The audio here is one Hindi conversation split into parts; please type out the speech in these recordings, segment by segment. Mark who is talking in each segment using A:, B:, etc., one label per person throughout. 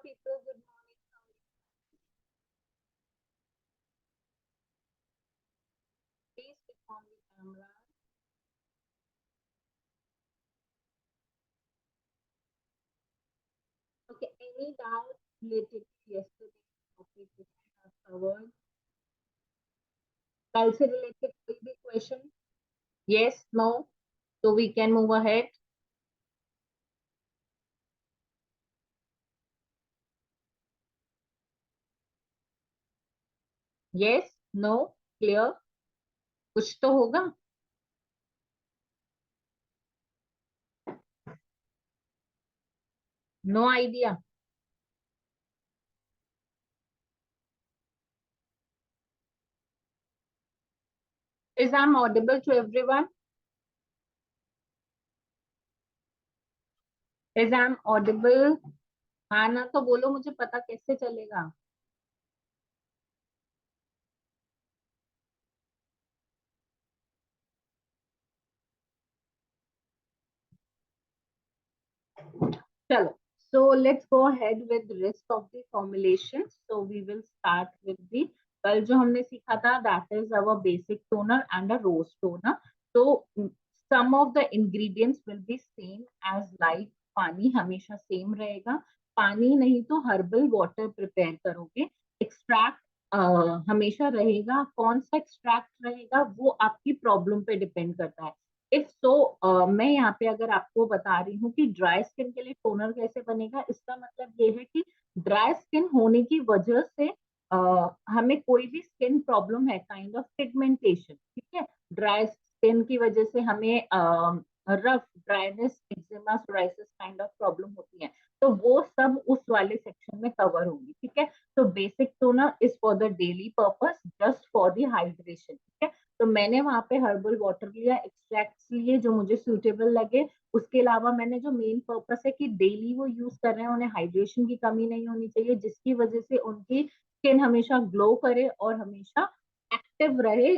A: people. Good morning. Please click on the camera. Okay. Any doubt related to yesterday topic which we have covered? कल से related कोई भी question? Yes, no. So we can move ahead. Yes, no, clear. कुछ तो होगा. No idea. Is I'm audible to everyone? Is I'm audible? हाँ ना तो बोलो, मुझे पता कैसे चलेगा. चलो. So let's go ahead with the rest of the formulation. So we will start with the कल जो हमने सीखा था, that is our basic toner and a rose toner. So some of the ingredients will be same as like पानी हमेशा सेम रहेगा. पानी नहीं तो हर्बल वाटर प्रिपेयर करोगे. एक्सट्रैक्ट हमेशा रहेगा. कौन सा एक्सट्रैक्ट रहेगा वो आपकी प्रॉब्लम पे डिपेंड करता है. इफ सो मैं यहाँ पे अगर आपको बता रही हूँ कि ड्राई स्किन के लिए टोनर कैसे बनेगा, इसका मतलब ये है कि ड्राई स्किन होने की वजह से हमें कोई भी स्किन प्रॉब्लम है, काइंड ऑफ पिगमेंटेशन, ठीक है, ड्राई स्किन की वजह से हमें rough dryness, eczema, psoriasis kind of problem होती है, तो वो सब उस वाले सेक्शन में कवर होंगी. ठीक है. तो basic toner is for the daily purpose, just for the hydration. ठीक है. तो मैंने वहां पे हर्बल वाटर लिया, एक्सट्रैक्ट्स लिए जो मुझे सूटेबल लगे. उसके अलावा मैंने जो मेन पर्पस है कि डेली वो यूज कर रहे हैं, उन्हें हाइड्रेशन की कमी नहीं होनी चाहिए, जिसकी वजह से उनकी स्किन हमेशा ग्लो करे और हमेशा एक्टिव रहे,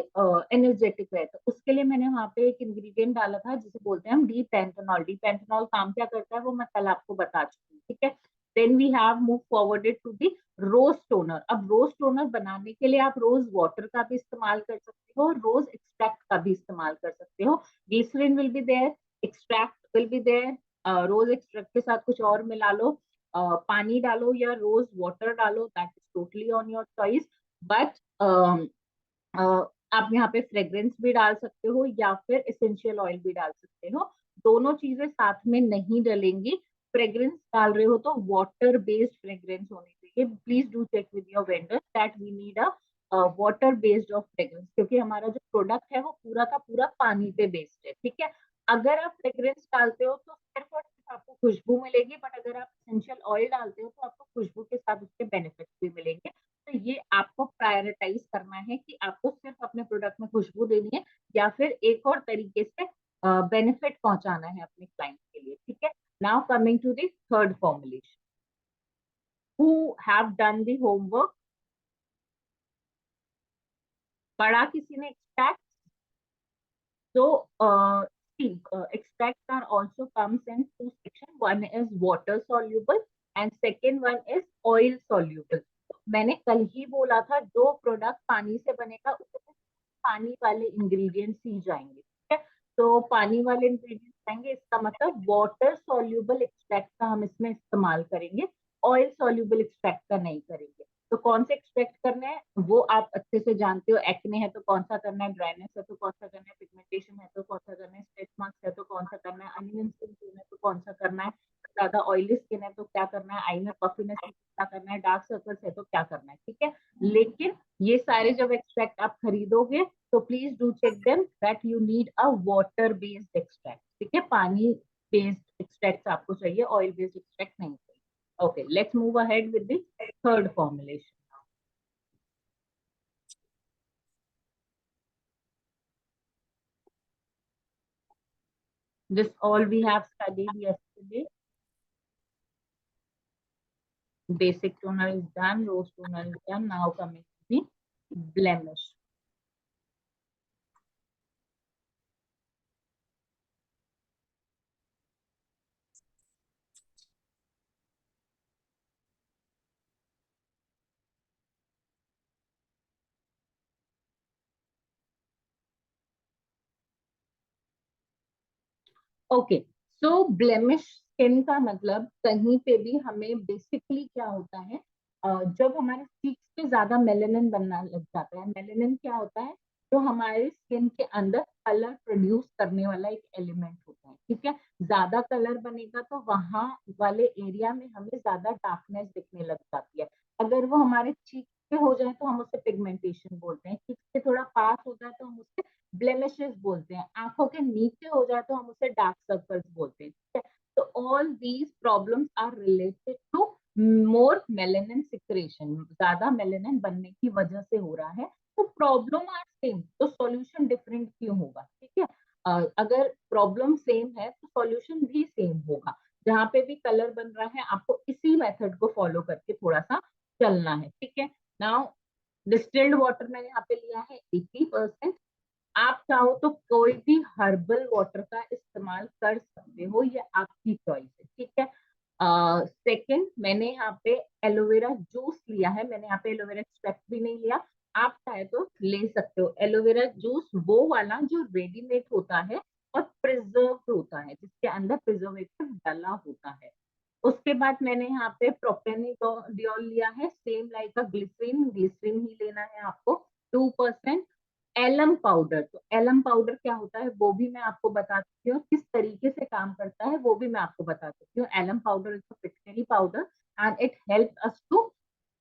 A: एनर्जेटिक रहे. तो उसके लिए मैंने वहां पे एक इंग्रेडिएंट डाला था जिसे बोलते हैं हम डी पेंटनॉल. डी पेंटनॉल काम क्या करता है वो मैं कल आपको बता चुकी हूँ. ठीक है. Then we have move forwarded to the rose toner. अब रोज टोनर बनाने के लिए आप रोज वाटर का भी इस्तेमाल कर सकते हो, रोज एक्सट्रैक्ट का भी इस्तेमाल कर सकते हो. Glycerine will be there, extract will be there. Rose extract के साथ कुछ और मिला लो, पानी डालो या रोज वाटर डालो, that is totally on your choice. But आप यहाँ पे फ्रेग्रेंस भी डाल सकते हो या फिर एसेंशियल ऑयल भी डाल सकते हो. दोनों चीजें साथ में नहीं डलेंगी. फ्रेग्रेंस डाल रहे हो तो वाटर बेस्ड फ्रेग्रेंस होनी चाहिए. Please do check with your vendor that we need a water based of fragrance, क्योंकि हमारा जो प्रोडक्ट है वो पूरा का पूरा पानी पे बेस्ड है. ठीक है. अगर आप फ्रेग्रेंस डालते हो तो सिर्फ और सिर्फ आपको खुशबू मिलेगी, बट अगर आप एसेंशियल ऑयल डालते हो तो आपको खुशबू के साथ उसके बेनिफिट्स भी मिलेंगे. तो ये आपको प्रायोरिटाइज करना है कि आपको सिर्फ अपने प्रोडक्ट में खुशबू देनी है या फिर एक और तरीके से बेनिफिट पहुंचाना है अपने क्लाइंट के लिए. ठीक है. Now coming to the third formulation. Who have done the homework? पढ़ा किसी ने extract? So, see, extracts are also comes in two sections. One is water soluble and second one is oil soluble. मैंने कल ही बोला था जो प्रोडक्ट पानी से बनेगा उसमें पानी वाले इंग्रेडिएंट्स ही जाएंगे. ठीक है. तो पानी वाले इंग्रेडिएंट्स जाएंगे, इसका मतलब वाटर सॉल्यूबल एक्सट्रैक्ट का हम इसमें इस्तेमाल करेंगे, ऑयल सॉल्यूबल एक्सट्रैक्ट का नहीं करेंगे. तो कौन से एक्सट्रैक्ट करने हैं वो आप अच्छे से जानते हो. एक्ने है तो कौन सा करना है, ड्राइनेस है तो कौन सा करना है, पिगमेंटेशन है तो कौन सा करना है, स्ट्रेच मार्क्स है तो कौन सा करना है, अनइवन स्किन है तो कौन सा करना है, ज्यादा ऑयली स्किन है तो क्या करना है, आई में पफिनेस है तो क्या करना है, डार्क सर्कल्स है तो क्या करना है. ठीक है. लेकिन ये सारे जब एक्सट्रैक्ट आप खरीदोगे तो please do check them that you need a water based extract. ठीक है. पानी बेस्ड एक्सट्रैक्ट आपको चाहिए, ऑयल बेस्ड एक्सट्रैक्ट नहीं चाहिए. Okay, let's move ahead with the third formulation. This all we have studied yesterday. Basic toner is done, rose toner is done. Now coming to the blemish. Okay, so blemish skin का मतलब कहीं पे भी हमें बेसिकली क्या होता है, जब हमारे चीक्स पे ज्यादा मेलेनिन बनना लग जाता है। मेलेनिन क्या होता है? जो हमारे स्किन के अंदर कलर प्रोड्यूस करने वाला एक एलिमेंट होता है, ठीक है। ज्यादा कलर बनेगा तो वहां वाले एरिया में हमें ज्यादा डार्कनेस दिखने लग जाती है। अगर वो हमारे चीक पे हो जाए तो हम उसे पिगमेंटेशन बोलते हैं, चीक से थोड़ा पास हो जाए तो हम उसे ब्लेमिशेस बोलते हैं, आंखों के नीचे हो जाए तो हम उसे डार्क सर्कल्स बोलते हैं, ठीक है। तो all these problems are related to more melanin secretion, ज्यादा मेलेनिन बनने की वजह से हो रहा है। तो प्रॉब्लम आर सेम, तो सॉल्यूशन डिफरेंट क्यों होगा, ठीक है। अगर प्रॉब्लम सेम है तो सॉल्यूशन भी सेम होगा। जहाँ पे भी कलर बन रहा है आपको इसी मेथड को फॉलो करके थोड़ा सा चलना है, ठीक है। नाउ डिस्टिल्ड वाटर मैंने यहाँ पे लिया है 80%। आप चाहो तो कोई भी हर्बल वाटर का इस्तेमाल कर सकते हो, ये आपकी चॉइस है, ठीक है। सेकंड, मैंने यहाँ पे एलोवेरा जूस लिया है, मैंने यहाँ पे एलोवेरा एक्सट्रैक्ट भी नहीं लिया। आप चाहे तो ले सकते हो एलोवेरा जूस, वो वाला जो रेडीमेड होता है और प्रिजर्व होता है, जिसके अंदर प्रिजर्वेटिव डाला होता है। उसके बाद मैंने यहाँ पे प्रोपेनिडियोल लिया है, same like a glycerine, glycerine ही लेना है आपको, 2%। एलम पाउडर, तो एलम पाउडर क्या होता है वो भी मैं आपको बता सकती हूँ, किस तरीके से काम करता है वो भी मैं आपको बता सकती हूँ। Alum powder is a phitkari powder and it help us to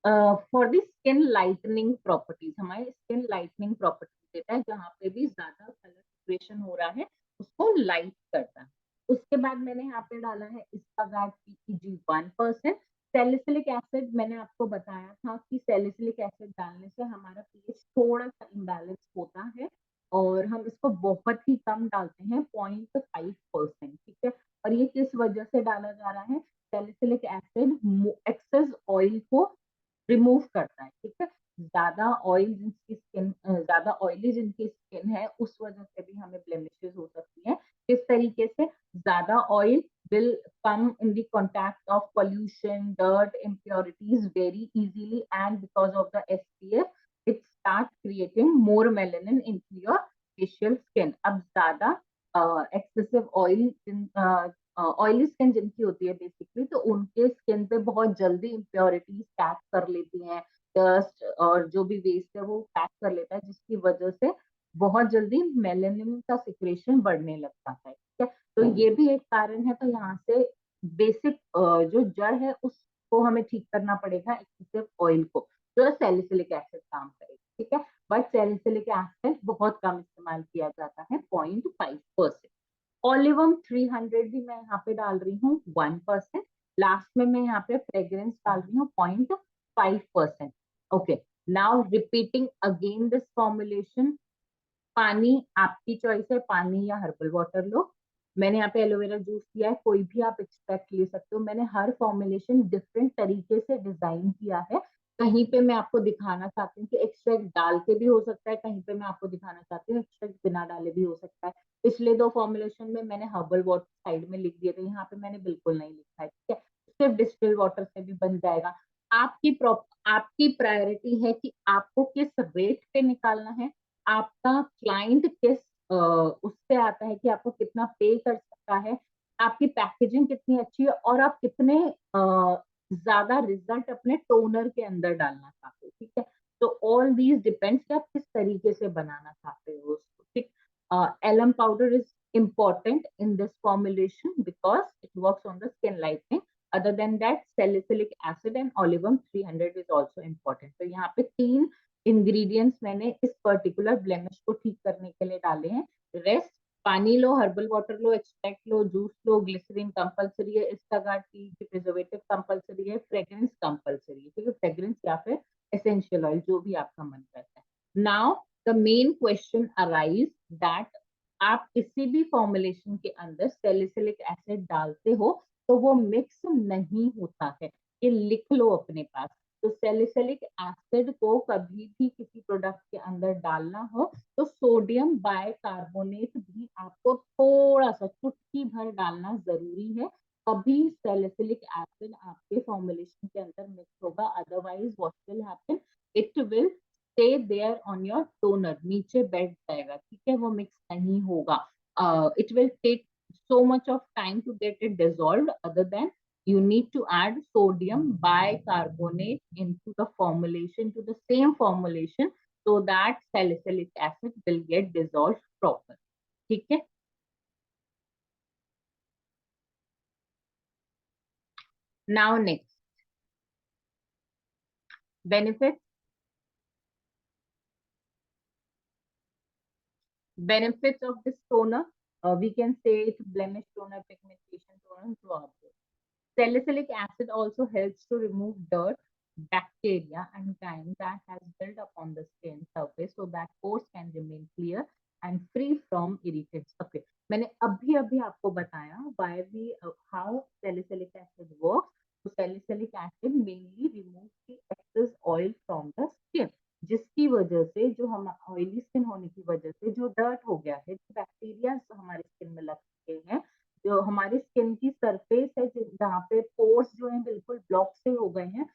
A: for the skin lightening properties, हमारे स्किन लाइटनिंग प्रॉपर्टीज देता है, जहाँ पे भी ज्यादा कलर सेपरेशन हो रहा है उसको लाइट करता है। उसके बाद मैंने यहाँ पे डाला है इसका गार्ड PEG 1%। सैलिसिलिक एसिड, मैंने आपको बताया था कि सैलिसिलिक एसिड डालने से हमारा पीएच थोड़ा सा इम्बैलेंस होता है, और हम इसको बहुत ही कम डालते हैं, 0.5%, ठीक है। और ये किस वजह से डाला जा रहा है? सैलिसिलिक एसिड एक्सेस ऑयल को रिमूव करता है, ठीक है। ज्यादा ऑयल जिनकी स्किन, ज्यादा ऑयली जिनकी स्किन है, उस वजह से भी हमें ब्लेमिशेस हो सकती है। किस तरीके से? ज्यादा oil will come in the contact of pollution, dirt, impurities very easily, and because of the SPF, it starts creating more melanin into your facial skin. अब ज्यादा excessive oil, ऑयली स्किन जिनकी होती है बेसिकली, तो उनके स्किन पे बहुत जल्दी इम्प्योरिटीज कैच कर लेती हैं, डस्ट और जो भी वेस्ट है वो कैच कर लेता है, जिसकी वजह से बहुत जल्दी मेलेनिन का सिक्रेशन बढ़ने लग जाता है, ठीक है। तो ये भी एक कारण है। तो यहाँ से बेसिक जो जड़ है उसको हमें ठीक करना पड़ेगा, एक्सेसिव ऑयल को, जो सैलिसिलिक एसिड काम करेगा, ठीक है। बट सैलिसिलिक एसिड बहुत कम इस्तेमाल किया जाता है, 0.5%। ओलिवम 300 भी मैं यहाँ पे डाल रही हूँ, 1%। लास्ट में मैं यहाँ पे फ्रेग्रेंस डाल रही हूँ, 0.5%। Okay, now repeating again this formulation. पानी आपकी चॉइस है, पानी या हर्बल वाटर लो। मैंने यहाँ पे एलोवेरा जूस लिया है, कोई भी आप एक्सट्रैक्ट ले सकते हो। मैंने हर फॉर्मुलेशन डिफरेंट तरीके से डिजाइन किया है। कहीं पे मैं आपको दिखाना चाहती हूँ कि एक्सट्रैक्ट डाल के भी हो सकता है, कहीं पे मैं आपको दिखाना चाहती हूँ एक्सट्रैक्ट बिना डाले भी हो सकता है। पिछले दो फॉर्मुलेशन में मैंने हर्बल वाटर साइड में लिख दिए थे, यहाँ पे मैंने बिल्कुल नहीं लिखा है, ठीक है। सिर्फ डिस्टिल वाटर से भी बन जाएगा। आपकी प्रायोरिटी है कि आपको किस रेट पे निकालना है, आपका क्लाइंट किस उससे आता है कि आपको कितना पे कर सकता है, आपकी पैकेजिंग कितनी अच्छी है, और आप कितने ज्यादा रिजल्ट अपने टोनर के अंदर डालना चाहते हो, ठीक है। तो ऑल दीज डिपेंड्स कि आप किस तरीके से बनाना चाहते हो उसको, ठीक। Alum powder is important in this formulation because it works on the skin lightening. Other than that, salicylic acid and olivum 300 is also important. तो यहाँ पे 3 इंग्रेडिएंट्स मैंने इस पर्टिकुलर ब्लेमिश को ठीक करने के लिए डाले हैं। रेस्ट, पानी लो, हर्बल वाटर लो, एक्सट्रैक्ट लो, जूस लो, ग्लिसरीन कंपलसरी है, इसकागार्ड की प्रिजर्वेटिव कंपलसरी है, फ्रेग्रेंस कंपलसरी है, ठीक है। फ्रेग्रेंस या फिर एसेंशियल ऑयल, जो भी आपका मन करता है। Now the main question arise that आप किसी भी फॉर्मुलेशन के अंदर सैलिसिलिक एसिड डालते हो तो वो मिक्स नहीं होता है, ये लिख लो अपने पास। तो सैलिसिलिक एसिड को कभी भी किसी प्रोडक्ट के अंदर डालना हो तो सोडियम बाइकार्बोनेट भी आपको थोड़ा सा चुटकी भर डालना जरूरी है, तभी सैलिसिलिक एसिड आपके फॉर्मुलेशन के अंदर मिक्स होगा। Otherwise what will happen, it will stay there on your toner, नीचे बैठ जाएगा, ठीक है, वो मिक्स नहीं होगा। It will take so much of time to get it dissolved, other than you need to add sodium bicarbonate into the formulation, to the same formulation, so that salicylic acid will get dissolved properly. ठीक है. Now next, benefits. Benefits of this toner, we can say it's blemish toner, pigmentation toner, throughout. Salicylic acid also helps to remove dirt, bacteria, and grime that has built up on the skin surface, so that pores can remain clear and free from irritants. Okay, मैंने अभी आपको बताया why we how salicylic acid works. So salicylic acid mainly removes the excess oil from the skin, जिसकी वजह से जो हम ऑयली स्किन होने की वजह से जो डर्ट हो गया है, जो बैक्टीरिया हमारे स्किन में लग चुके हैं, जो हमारी स्किन की सरफेस है जहाँ पे पोर्स जो है बिल्कुल ब्लॉक से हो गए हैं,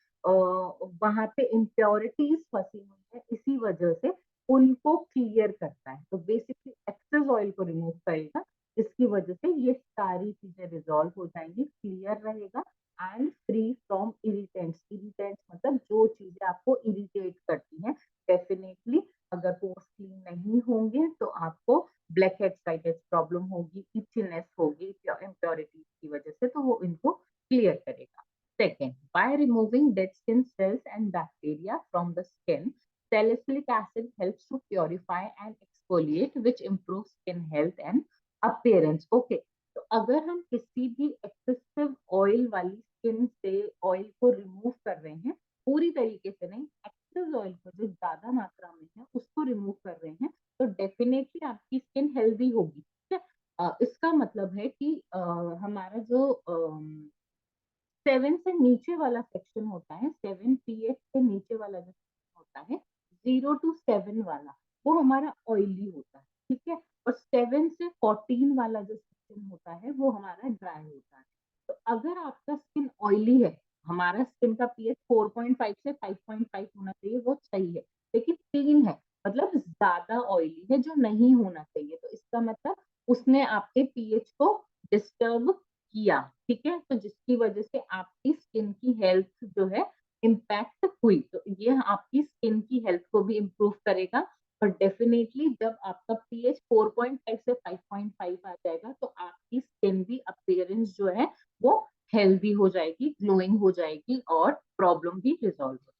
A: वहां पे इम्प्योरिटीज फंसी हुई है, इसी वजह से उनको क्लियर करता है. तो बेसिकली एक्सेस ऑयल को रिमूव करेगा, जिसकी वजह से ये सारी चीजें रिजॉल्व हो जाएंगी, क्लियर रहेगा and free from irritants. Irritants मतलब जो चीजें आपको इरिटेट करती हैं. डेफिनेटली अगर पोर्स क्लीन नहीं होंगे तो आपको ब्लैक हेड साइटेज प्रॉब्लम होगी, इचनेस होगी इम्प्योरिटीज की वजह से, तो वो इनको क्लियर करेगा. Second, by removing dead skin cells and bacteria from the skin, salicylic acid helps to purify and exfoliate, which improves skin health and appearance. Okay, तो अगर हम किसी भी एक्सेसिव ऑयल वाली स्किन से ऑयल को रिमूव कर रहे हैं, पूरी तरीके से नहीं, एक्सेस ऑयल को जो ज्यादा मात्रा में है उसको रिमूव कर रहे हैं, तो डेफिनेटली आपकी स्किन हेल्दी होगी. ठीक है. इसका मतलब है कि हमारा जो 7 से नीचे वाला सेक्शन होता है, 7 pH से नीचे वाला जो सेक्शन होता है, 0 to 7 वाला, वो हमारा ऑयली होता है. ठीक है. और 7 से 14 वाला जो सेक्शन होता है वो हमारा ड्राई होता है. तो अगर आपका स्किन ऑयली है, हमारा स्किन का पीएच 4.5 से 5.5 होना चाहिए, वो सही है, लेकिन 3 है मतलब ज्यादा ऑयली है, जो नहीं होना चाहिए. तो इसका मतलब उसने आपके पीएच को डिस्टर्ब किया. ठीक है. तो जिसकी वजह से आपकी स्किन की हेल्थ जो है इम्पैक्ट हुई, तो ये आपकी स्किन की हेल्थ को भी इम्प्रूव करेगा. और डेफिनेटली जब आपका पीएच 4.5 से 5.5 आ जाएगा, तो आपकी स्किन भी अपीयरेंस जो है वो हेल्दी हो जाएगी, ग्लोइंग हो जाएगी और प्रॉब्लम भी रिजॉल्व हो जाएगी.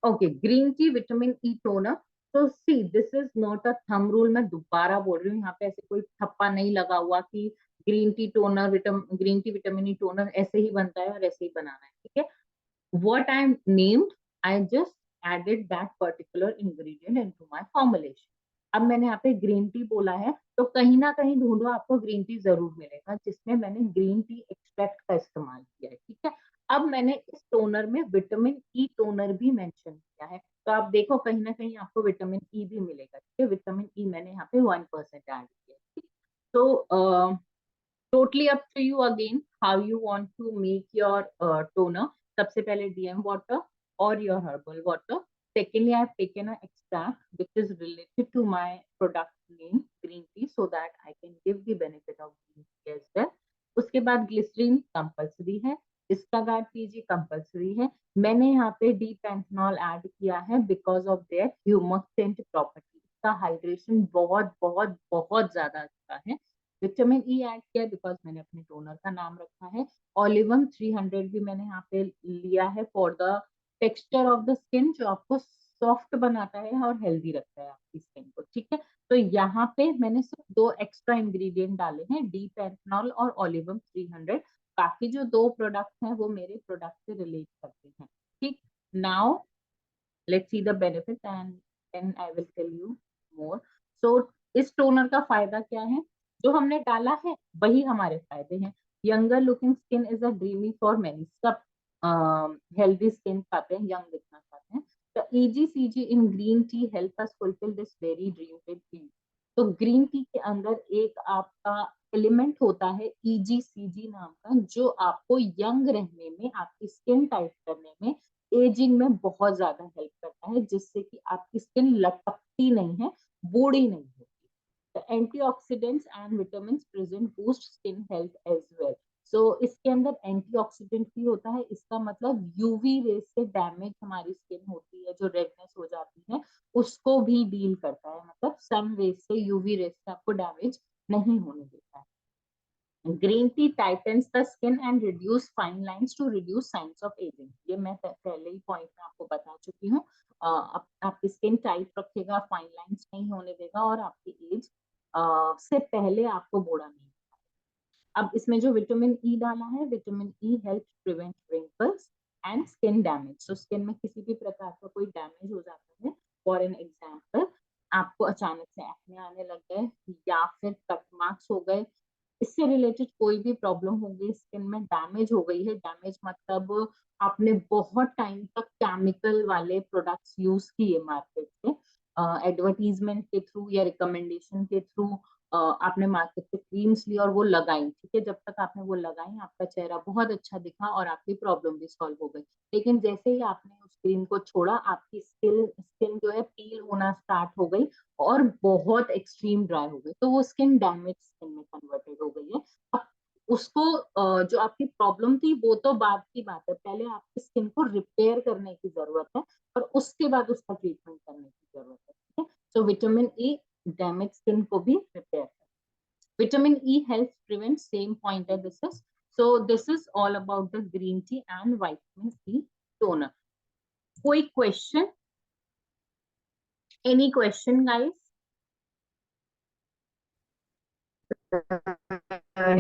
A: Okay, green tea vitamin E toner. तो see this is not a thumb rule, मैं दोबारा बोल रही हूँ, यहाँ पे ऐसे कोई ठप्पा नहीं लगा हुआ कि green tea toner green tea vitamin E toner ऐसे ही बनता है और ऐसे ही बनाना है. ठीक है. What I named, I just added that particular ingredient into my formulation. अब मैंने यहाँ पे ग्रीन टी बोला है, तो कहीं ना कहीं ढूंढो आपको ग्रीन टी जरूर मिलेगा जिसमें मैंने ग्रीन टी एक्सट्रैक्ट का इस्तेमाल किया है. ठीक है. अब मैंने इस टोनर में विटामिन ई टोनर भी मेंशन किया है, तो आप देखो कहीं ना कहीं आपको विटामिन ई भी मिलेगा. ठीक है. विटामिन ई मैंने यहाँ पे 1% ऐड किया. ठीक. तो totally up to you again how you want to make your toner. सबसे पहले DM water or your herbal water. Secondly, I have taken an extract which is related to my product name green tea, so that I can give the benefit of green tea as well. उसके बाद ग्लिसरीन कंपल्सरी है, इसकागार्ड पीजी कंपल्सरी है. मैंने यहाँ पे डी पेंथनॉल ऐड किया है बिकॉज ऑफ देयर ह्यूमसेंट प्रॉपर्टी. इसका हाइड्रेशन बहुत बहुत बहुत ज्यादा अच्छा है. विटामिन ई ऐड किया बिकॉज मैंने अपने टोनर का नाम रखा है. ओलिवम 300 भी मैंने यहाँ पे लिया है for the texture of the skin, जो आपको सॉफ्ट बनाता है और हेल्दी रखता है आपकी स्किन को. ठीक है. तो यहाँ पे मैंने सिर्फ 2 एक्स्ट्रा इंग्रेडिएंट डाले हैं, डी पेंथनॉल और ओलिवम 300. बाकी जो 2 प्रोडक्ट हैं वो मेरे प्रोडक्ट से रिलेट करते हैं. ठीक. Now let's see the benefit and then I will tell you more. So इस टोनर का फायदा क्या है? जो हमने डाला है वही हमारे फायदे हैं. Younger looking skin is a dreamy for many. सब हेल्दी स्किन चाहते हैं, यंग दिखना चाहते हैं. तो EGCG in green tea help us fulfil this very dream with T. तो ग्रीन टी के अंदर एक आपका एलिमेंट होता है EGCG नाम का, जो आपको यंग रहने में, आपकी स्किन टाइट करने में, एजिंग में बहुत ज्यादा हेल्प करता है, जिससे कि आपकी स्किन लटकती नहीं है, बूढ़ी नहीं होती. Antioxidants and vitamin present boost skin health as well. So इसके अंदर एंटीऑक्सीडेंट भी होता है, इसका मतलब यूवी रेस से डैमेज हमारी स्किन होती है, जो रेडनेस हो जाती है, उसको भी डील करता है। मतलब सन रेस से, यूवी रेस से आपको डैमेज नहीं होने देता है। Green tea tightens the skin and reduce fine lines to reduce signs of ageing. ये मैं पहले ही पॉइंट में आपको बता चुकी हूँ। आपकी स्किन टाइट रखेगा, फाइन लाइंस नहीं होने देगा, और आपकी एज से पहले आपको बूढ़ा नहीं। अब इसमें जो विटामिन ई डाला है, vitamin E help prevent wrinkles and skin damage. So skin में किसी भी प्रकार का कोई डैमेज हो जाता है, फॉर एन एग्जाम्पल आपको अचानक से एक्ने आने लग गए या फिर कट मार्क्स हो गए, इससे रिलेटेड कोई भी प्रॉब्लम हो गई, स्किन में डैमेज हो गई है, डैमेज मतलब आपने बहुत टाइम तक केमिकल वाले प्रोडक्ट्स यूज किए मार्केट से, एडवर्टीजमेंट के थ्रू या रिकमेंडेशन के थ्रू, आपने मार्केट से क्रीम्स ली और वो लगाई, ठीक है, जब तक आपने वो लगाई आपका चेहरा बहुत अच्छा दिखा और आपकी प्रॉब्लम भी सॉल्व हो गई। लेकिन जैसे ही आपने उस क्रीम को छोड़ा, आपकी स्किन जो है पील होना स्टार्ट हो गई और बहुत एक्सट्रीम ड्राई हो गई, तो वो स्किन डैमेज स्किन में कन्वर्टेड हो गई है। अब उसको जो आपकी प्रॉब्लम थी वो तो बाद की बात है, पहले आपकी स्किन को रिपेयर करने की जरूरत है और उसके बाद उसका ट्रीटमेंट करने की जरूरत है, ठीक है। So vitamin E damage skin को भी रिपेयर करता है। Vitamin E help prevent, same point है this is. So this is all about the green tea and vitamin E toner. कोई question? Any question guys?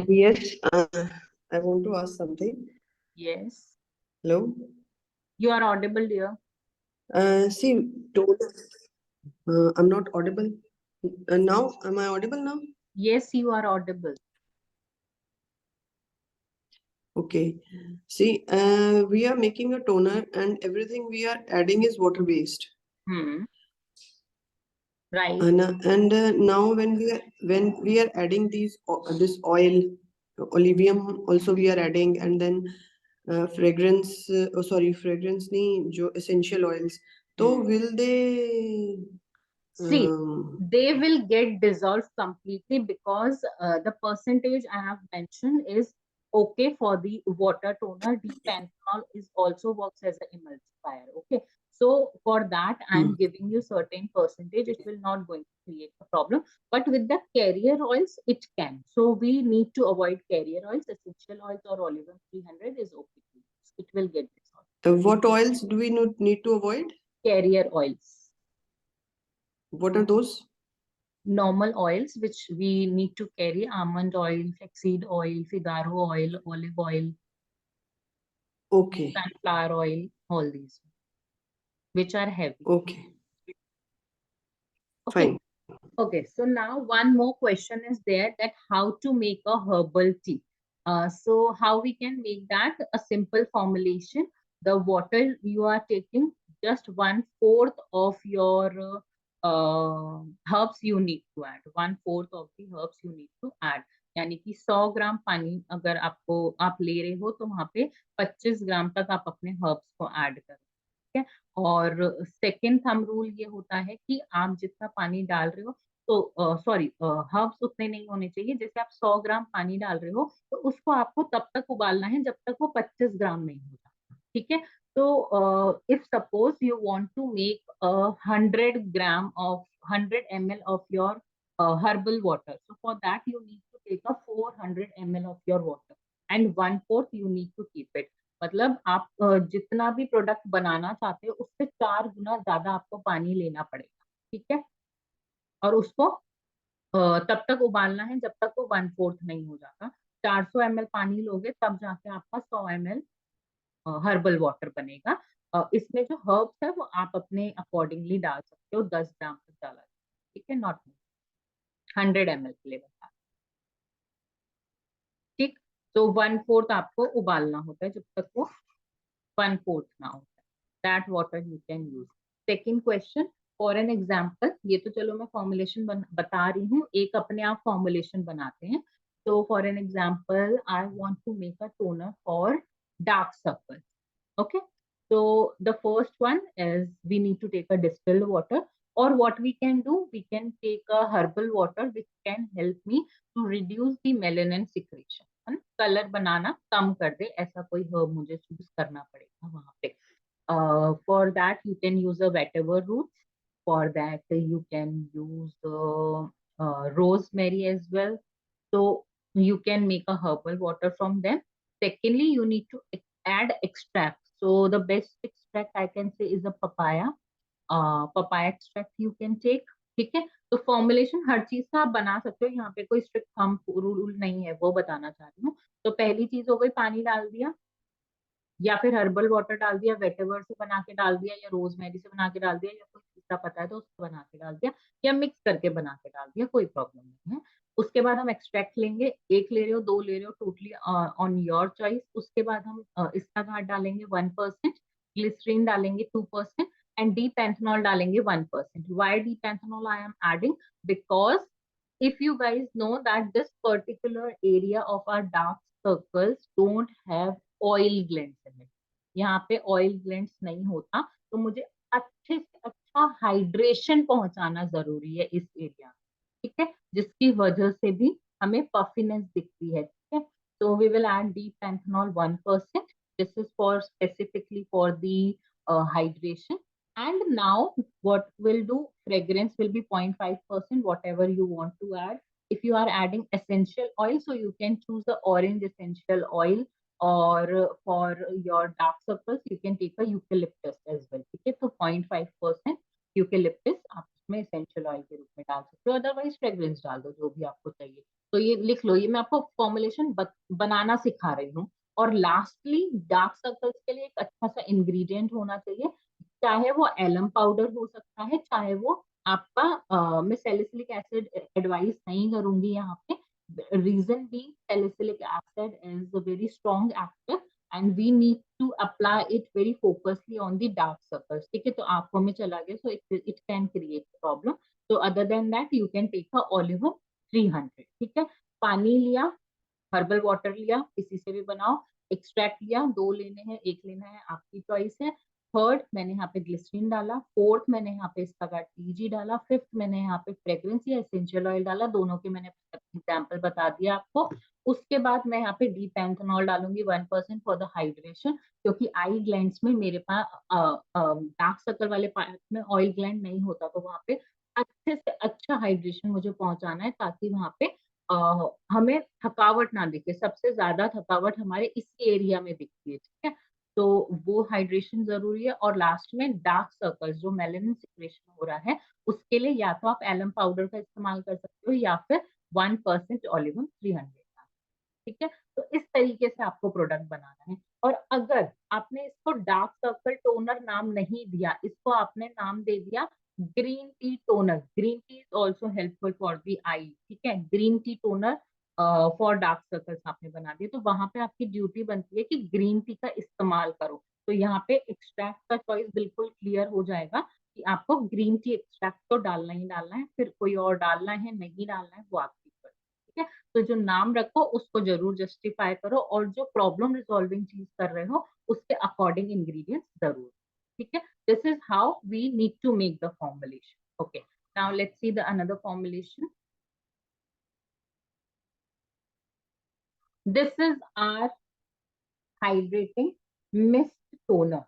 B: Yes, I want to ask something.
A: Yes,
B: Hello.
A: you are audible, dear.
B: See, toner. I'm not audible. Now, am I audible now?
A: Yes, you are audible.
B: Okay. See, we are making a toner, and everything we are adding is water based.
A: Right.
B: And now when we are adding this oil, olevium also we are adding, and then fragrance. Fragrance nahi, jo essential oils. So will they?
A: See, they will get dissolved completely because the percentage I have mentioned is okay for the water toner. Diphenol is also works as an emulsifier. Okay, so for that I am giving you certain percentage. It will not going to create a problem. But with the carrier oils, it can. So we need to avoid carrier oils. Essential oils or Olive 300 is okay. It will get dissolved.
B: What oils do we need to avoid?
A: Carrier oils.
B: What are those?
A: Normal oils which we need to carry: almond oil, flaxseed oil, figaro oil, olive oil,
B: Okay.
A: sunflower oil, all these which are heavy.
B: Okay.
A: Okay.
B: Fine.
A: Okay, so now one more question is there, that how to make a herbal tea. So how we can make that? A simple formulation. The water you are taking, just 1/4 of your herbs you need to add. 1/4 of the herbs you need to add. यानी कि 100 ग्राम पानी अगर आप ले रहे हो, तो वहां पे 25 ग्राम तक आप अपने हर्ब्स को ऐड करो, ठीक है। और सेकेंड थंब रूल ये होता है कि आप जितना पानी डाल रहे हो, तो सॉरी, हर्ब्स उतने नहीं होने चाहिए। जैसे आप 100 ग्राम पानी डाल रहे हो, तो उसको आपको तब तक उबालना है जब तक वो 25 ग्राम नहीं हो जाता, ठीक है। तो if suppose you want to make 100 gram of 100 ml of your herbal water, so for that you need to take a 400 ml of your water and 1/4 you need to keep it। मतलब आप जितना भी प्रोडक्ट बनाना चाहते हो, उससे 4 गुना ज्यादा आपको पानी लेना पड़ेगा, ठीक है। और उसको तब तक उबालना है जब तक वो 1/4 नहीं हो जाता। 400 ml पानी लोगे तब जाके आपका 100 ml हर्बल वाटर बनेगा। इसमें जो हर्ब्स है वो आप अपने अकॉर्डिंगली डाल सकते हो, 10 ग्राम तक डाला, ठीक है, नॉट 100 ml के लिए बता, ठीक। तो 1/4 आपको उबालना होता है जब तक वो 1/4 ना हो, that water you can use. Second question, for an example, ये तो चलो मैं फॉर्मुलेशन बता रही हूँ, एक अपने आप फॉर्मुलेशन बनाते हैं। तो for an example, I want to make a toner for dark circle. Okay, so the first one is we need to take a distilled water or what we can do, we can take a herbal water which can help me to reduce the melanin secretion, है ना, कलर बनाना कम कर दे, ऐसा कोई herb मुझे चूज करना पड़ेगा वहां पे. For that you can use a vetiver root. For that you can use rosemary as well. So you can make a herbal water from them. Secondly, you need to add extract. So the best extract I can say is a papaya. Papaya extract you can take. ठीक है. तो फॉर्मुलेशन हर चीज का आप बना सकते हो, यहाँ पे कोई स्ट्रिक्ट हम रूल नहीं है, वो बताना चाह रही हूँ. तो पहली चीज हो गई, पानी डाल दिया या फिर हर्बल वाटर डाल दिया, वेटेवर से बना के डाल दिया, या रोजमेरी से बना के डाल दिया, या कोई तीसरा पता है तो उसको बना के डाल दिया, या मिक्स करके बना के डाल दिया, कोई प्रॉब्लम नहीं है. उसके बाद हम एक्सट्रैक्ट लेंगे, एक ले रहे हो, दो ले रहे हो, टोटली ऑन योर चॉइस. उसके बाद हम इसका घाट डालेंगे 1%, ग्लिसरीन डालेंगे 2%, एंड डी पैंथेनॉल डालेंगे 1%. Why D panthenol I am adding? Because if you guys know that this particular area of our dark circles don't have oil glands in it, यहाँ पे ऑयल ग्लैंड्स नहीं होता, तो मुझे अच्छे से अच्छा हाइड्रेशन पहुंचाना जरूरी है इस एरिया में. ठीक है, जिसकी वजह से भी हमें पफिनेस दिखती है. ठीक है, so we will add deep panthenol 1%. This is for specifically for the hydration. And now what we'll do, fragrance will be 0.5%, whatever you want to add. If you are adding essential oil, so you can choose the orange essential oil, or for your dark circles you can take a eucalyptus as well. ठीक है, तो 0.5% यूकेलिप्टस आप उसमें एसेंशियल ऑयल के रूप में डाल सकते हो, अदरवाइज फ्रेग्रेंस डाल दो जो भी आपको चाहिए. तो ये लिख लो, ये मैं आपको फॉर्मुलेशन बनाना सिखा रही हूँ. और लास्टली डार्क सर्कल्स के लिए एक अच्छा सा इंग्रेडिएंट होना चाहिए, चाहे वो एलम पाउडर हो सकता है, चाहे वो आपका मैं सैलिसिलिक एसिड एडवाइस नहीं करूंगी यहाँ पे. Reason B, salicylic acid is a very strong active and we need to apply it very focusedly on the dark circles. ठीक है, तो आंखों में चला गया, so it can create problem. So other than that you can take a olive 300. ठीक है, पानी लिया, हर्बल वाटर लिया, किसी से भी बनाओ, एक्सट्रैक्ट लिया, दो लेने हैं, एक लेना है, आपकी चॉइस है. थर्ड मैंने यहाँ पे ग्लिसरीन डाला, फोर्थ मैंने यहाँ पे इसका टीजी डाला, फिफ्थ मैंने यहाँ पे फ्रेग्रेंस या एसेंशियल ऑयल डाला, दोनों के मैंने एग्जाम्पल बता दिया आपको. उसके बाद मैं यहाँ पे डी पैंथेनॉल डालूंगी 1% फॉर द हाइड्रेशन, क्योंकि आई ग्लैंड्स में मेरे पास डार्क सर्कल वाले पार्ट में ऑयल ग्लैंड नहीं होता, तो वहां पे अच्छे से अच्छा हाइड्रेशन मुझे पहुंचाना है, ताकि वहां पे हमें थकावट ना दिखे. सबसे ज्यादा थकावट हमारे इस एरिया में दिखती है. ठीक है, तो वो हाइड्रेशन जरूरी है. और लास्ट में डार्क सर्कल्स, जो मेलानिन सिक्रेशन हो रहा है, उसके लिए या तो आप एलम पाउडर का इस्तेमाल कर सकते हो, या फिर 1% ऑलिव 300. ठीक है, तो इस तरीके से आपको प्रोडक्ट बनाना है. और अगर आपने इसको डार्क सर्कल टोनर नाम नहीं दिया, इसको आपने नाम दे दिया green tea toner, green tea is also helpful for the eye. ठीक है, green tea toner for dark circles आपने बना दिया, तो वहां पे आपकी ड्यूटी बनती है कि ग्रीन टी का इस्तेमाल करो. तो यहाँ पे एक्सट्रैक्ट का चॉइस बिल्कुल क्लियर हो जाएगा कि आपको ग्रीन टी एक्सट्रैक्ट तो डालना ही डालना है, फिर कोई और डालना है नहीं डालना है वो आपकी ऊपर. ठीक है, तो जो नाम रखो उसको जरूर जस्टिफाई करो, और जो प्रॉब्लम रिजॉल्विंग चीज कर रहे हो उसके अकॉर्डिंग इंग्रेडिएंट्स जरूर. ठीक है, this is how we need to make the formulation. Okay, now let's see the another formulation. This is our hydrating mist toner.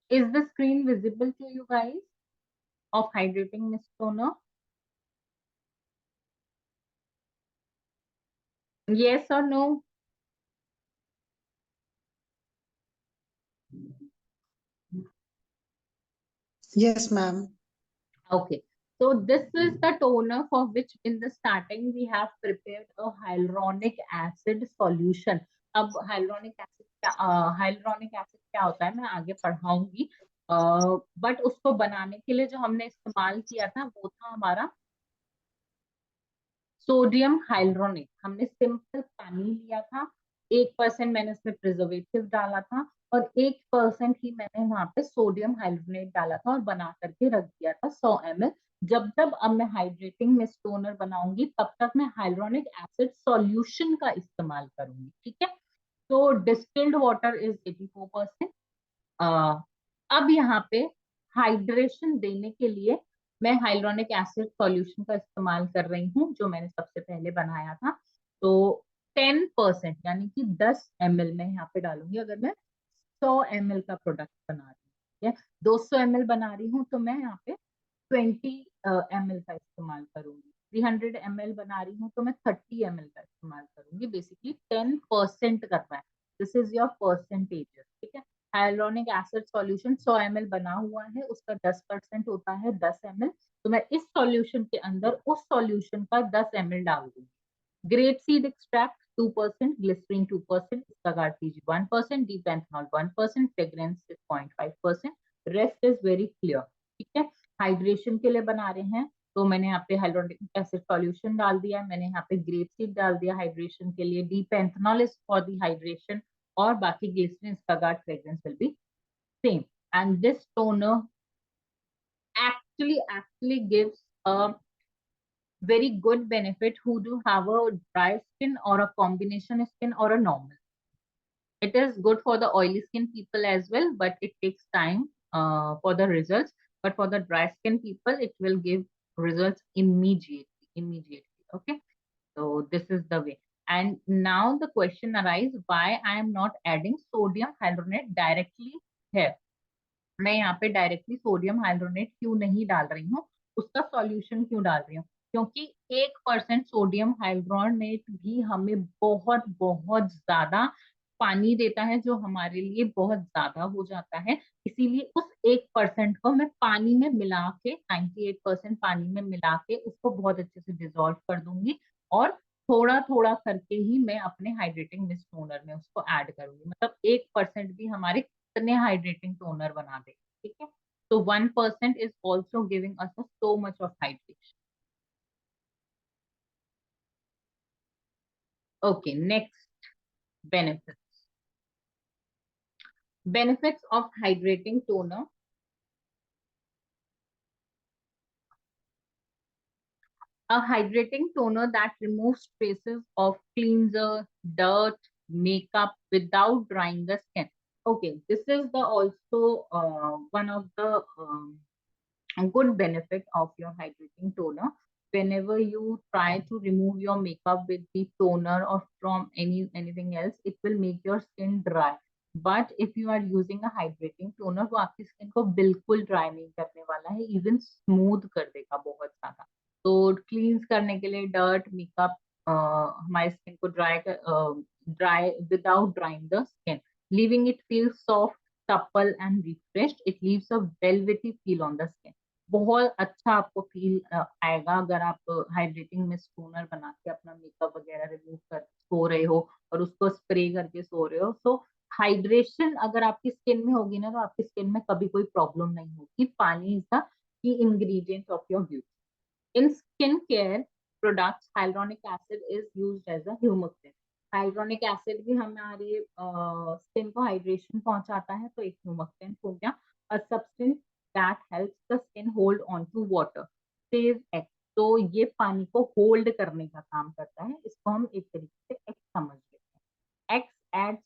A: Is the screen visible to you guys of hydrating mist toner? Yes or no?
C: Yes, ma'am.
A: Okay, so this is the toner for which in the starting we have prepared a hyaluronic acid solution. अब hyaluronic acid क्या होता है मैं आगे पढ़ाऊंगी, बट उसको बनाने के लिए जो हमने इस्तेमाल किया था वो था हमारा सोडियम हाइल्रोनेट. हमने सिंपल पानी लिया था, 1% मैंने इसमें प्रिजर्वेटिव डाला था और 1% ही मैंने वहां पे सोडियम हाइड्रोनेट डाला था और बना करके रख दिया था 100 ml। जब जब अब मैं हाइड्रेटिंग मिस्ट टोनर बनाऊंगी तब तक मैं हाइड्रोनिक एसिड सॉल्यूशन का इस्तेमाल करूंगी, ठीक है। तो डिस्टिल्ड वाटर इज 84%। अब यहाँ पे हाइड्रेशन देने के लिए मैं हाइड्रोनिक एसिड सॉल्यूशन का इस्तेमाल कर रही हूँ जो मैंने सबसे पहले बनाया था। तो 10% यानी कि 10 ml मैं यहाँ पे डालूंगी। अगर मैं 100 ml का प्रोडक्ट बना रही हूँ, ठीक है, 200 ml बना रही हूँ तो मैं यहाँ पे 20 ml का इस्तेमाल करूंगी। 300 ml बना रही हूँ तो मैं 30 ml का इस्तेमाल करूंगी। बेसिकली 10% करना है। दिस इज योर परसेंटेज, ठीक है। हाइड्रोनिक एसिड सॉल्यूशन 100 ml बना हुआ है, उसका 10% होता है 10 ml। तो मैं इस सॉल्यूशन के अंदर उस सॉल्यूशन का 10 ml डाल दूंगी। ग्रेप सीड एक्सट्रैक्ट 2%, ग्लिसरीन 2%, इसका RTG 1%, डीपेंथनॉल 1%, fragrance 0.5%। Rest is very clear, ठीक है। हाइड्रेशन के लिए बना रहे हैं तो मैंने यहाँ पे हाइड्रोनिक एसिड सॉल्यूशन डाल दिया, मैंने यहाँ पे ग्रेप सीड डाल दिया हाइड्रेशन के लिए, डीपेंथनॉल इज फॉर दी हाइड्रेशन, और बाकी ग्लिसरीन, इसका fragrance will be same. And this toner actually gives a very good benefit who do have a dry skin or a combination skin or a normal. It is good for the oily skin people as well, but it takes time for the results. But for the dry skin people, it will give results immediately. Okay, so this is the way. And now the question arises, why I am not adding sodium hyaluronate directly here? मैं यहाँ पे डायरेक्टली सोडियम हाइड्रोनेट क्यों नहीं डाल रही हूँ, उसका सॉल्यूशन क्यों डाल रही हूँ? क्योंकि 1% सोडियम हाइड्रोनेट भी हमें बहुत बहुत ज्यादा पानी देता है, जो हमारे लिए बहुत ज्यादा हो जाता है। इसीलिए उस 1% को मैं पानी में मिला के 98% पानी में मिला के उसको बहुत अच्छे से डिजोल्व कर दूंगी, और थोड़ा थोड़ा करके ही मैं अपने हाइड्रेटिंग मिस्ट टोनर में उसको ऐड करूंगी। मतलब 1% भी हमारे कितने हाइड्रेटिंग टोनर बना दे, ठीक है। तो 1% is also giving us so much of hydration. Okay, next, benefits of hydrating toner. A hydrating toner that removes traces of cleanser, dirt, makeup without drying the skin. Okay, this is the also one of the good benefit of your hydrating toner. Whenever you try to remove your makeup with the toner or from anything else, it will make your skin dry. But if you are using a hydrating toner, वो आपकी स्किन को बिल्कुल ड्राई नहीं करने वाला है, इवन स्मूथ कर देगा बहुत ज्यादा। तो क्लींस करने के लिए डर्ट, मेकअप हमारी स्किन को dry without drawing the skin, leaving it feel soft, supple and refreshed. It leaves a velvety feel on the skin. बहुत अच्छा आपको फील आएगा अगर आप हाइड्रेटिंग मिस्ट टोनर बना के अपना मेकअप वगैरह रिमूव कर सो रहे हो और उसको स्प्रे करके सो रहे हो। सो हाइड्रेशन अगर आपकी स्किन में होगी ना, तो आपकी स्किन में कभी कोई प्रॉब्लम नहीं होगी। पानी is the key ingredient of your beauty. In skin care products, hyaluronic acid is used as a humectant. Hydronic acid भी हमारे स्किन को हाइड्रेशन पहुंचाता है, तो एक ह्यूमक्टेंट हो गया। A substance that helps the skin hold on to water, says X. तो ये पानी को होल्ड करने का काम करता है, इसको हम एक तरीके से एक्स समझ लेते हैं। X adds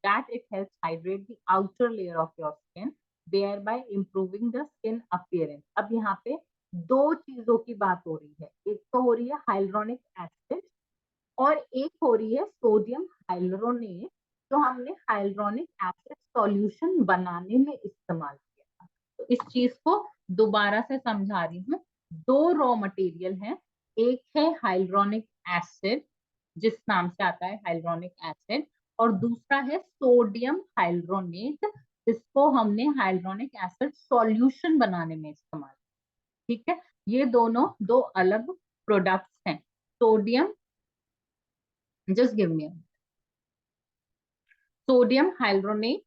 A: that it helps hydrate the outer layer of your skin, thereby improving the skin appearance. अब यहाँ पे दो चीजों की बात हो रही है, एक तो हो रही है हाइल्यूरोनिक एसिड और एक हो रही है सोडियम हाइल्यूरोनेट, जो हमने हाइल्यूरोनिक एसिड सॉल्यूशन बनाने में इस्तेमाल किया था। तो इस चीज को दोबारा से समझा रही हूँ। दो रॉ मटेरियल है, एक है हाइल्यूरोनिक एसिड जिस नाम से आता है हाइल्यूरोनिक एसिड, और दूसरा है सोडियम हाइल्यूरोनेट, जिसको हमने हाइल्यूरोनिक एसिड सॉल्यूशन बनाने में इस्तेमाल किया, ठीक है। ये दोनों दो अलग प्रोडक्ट्स हैं। Sodium, just give me, sodium hyaluronate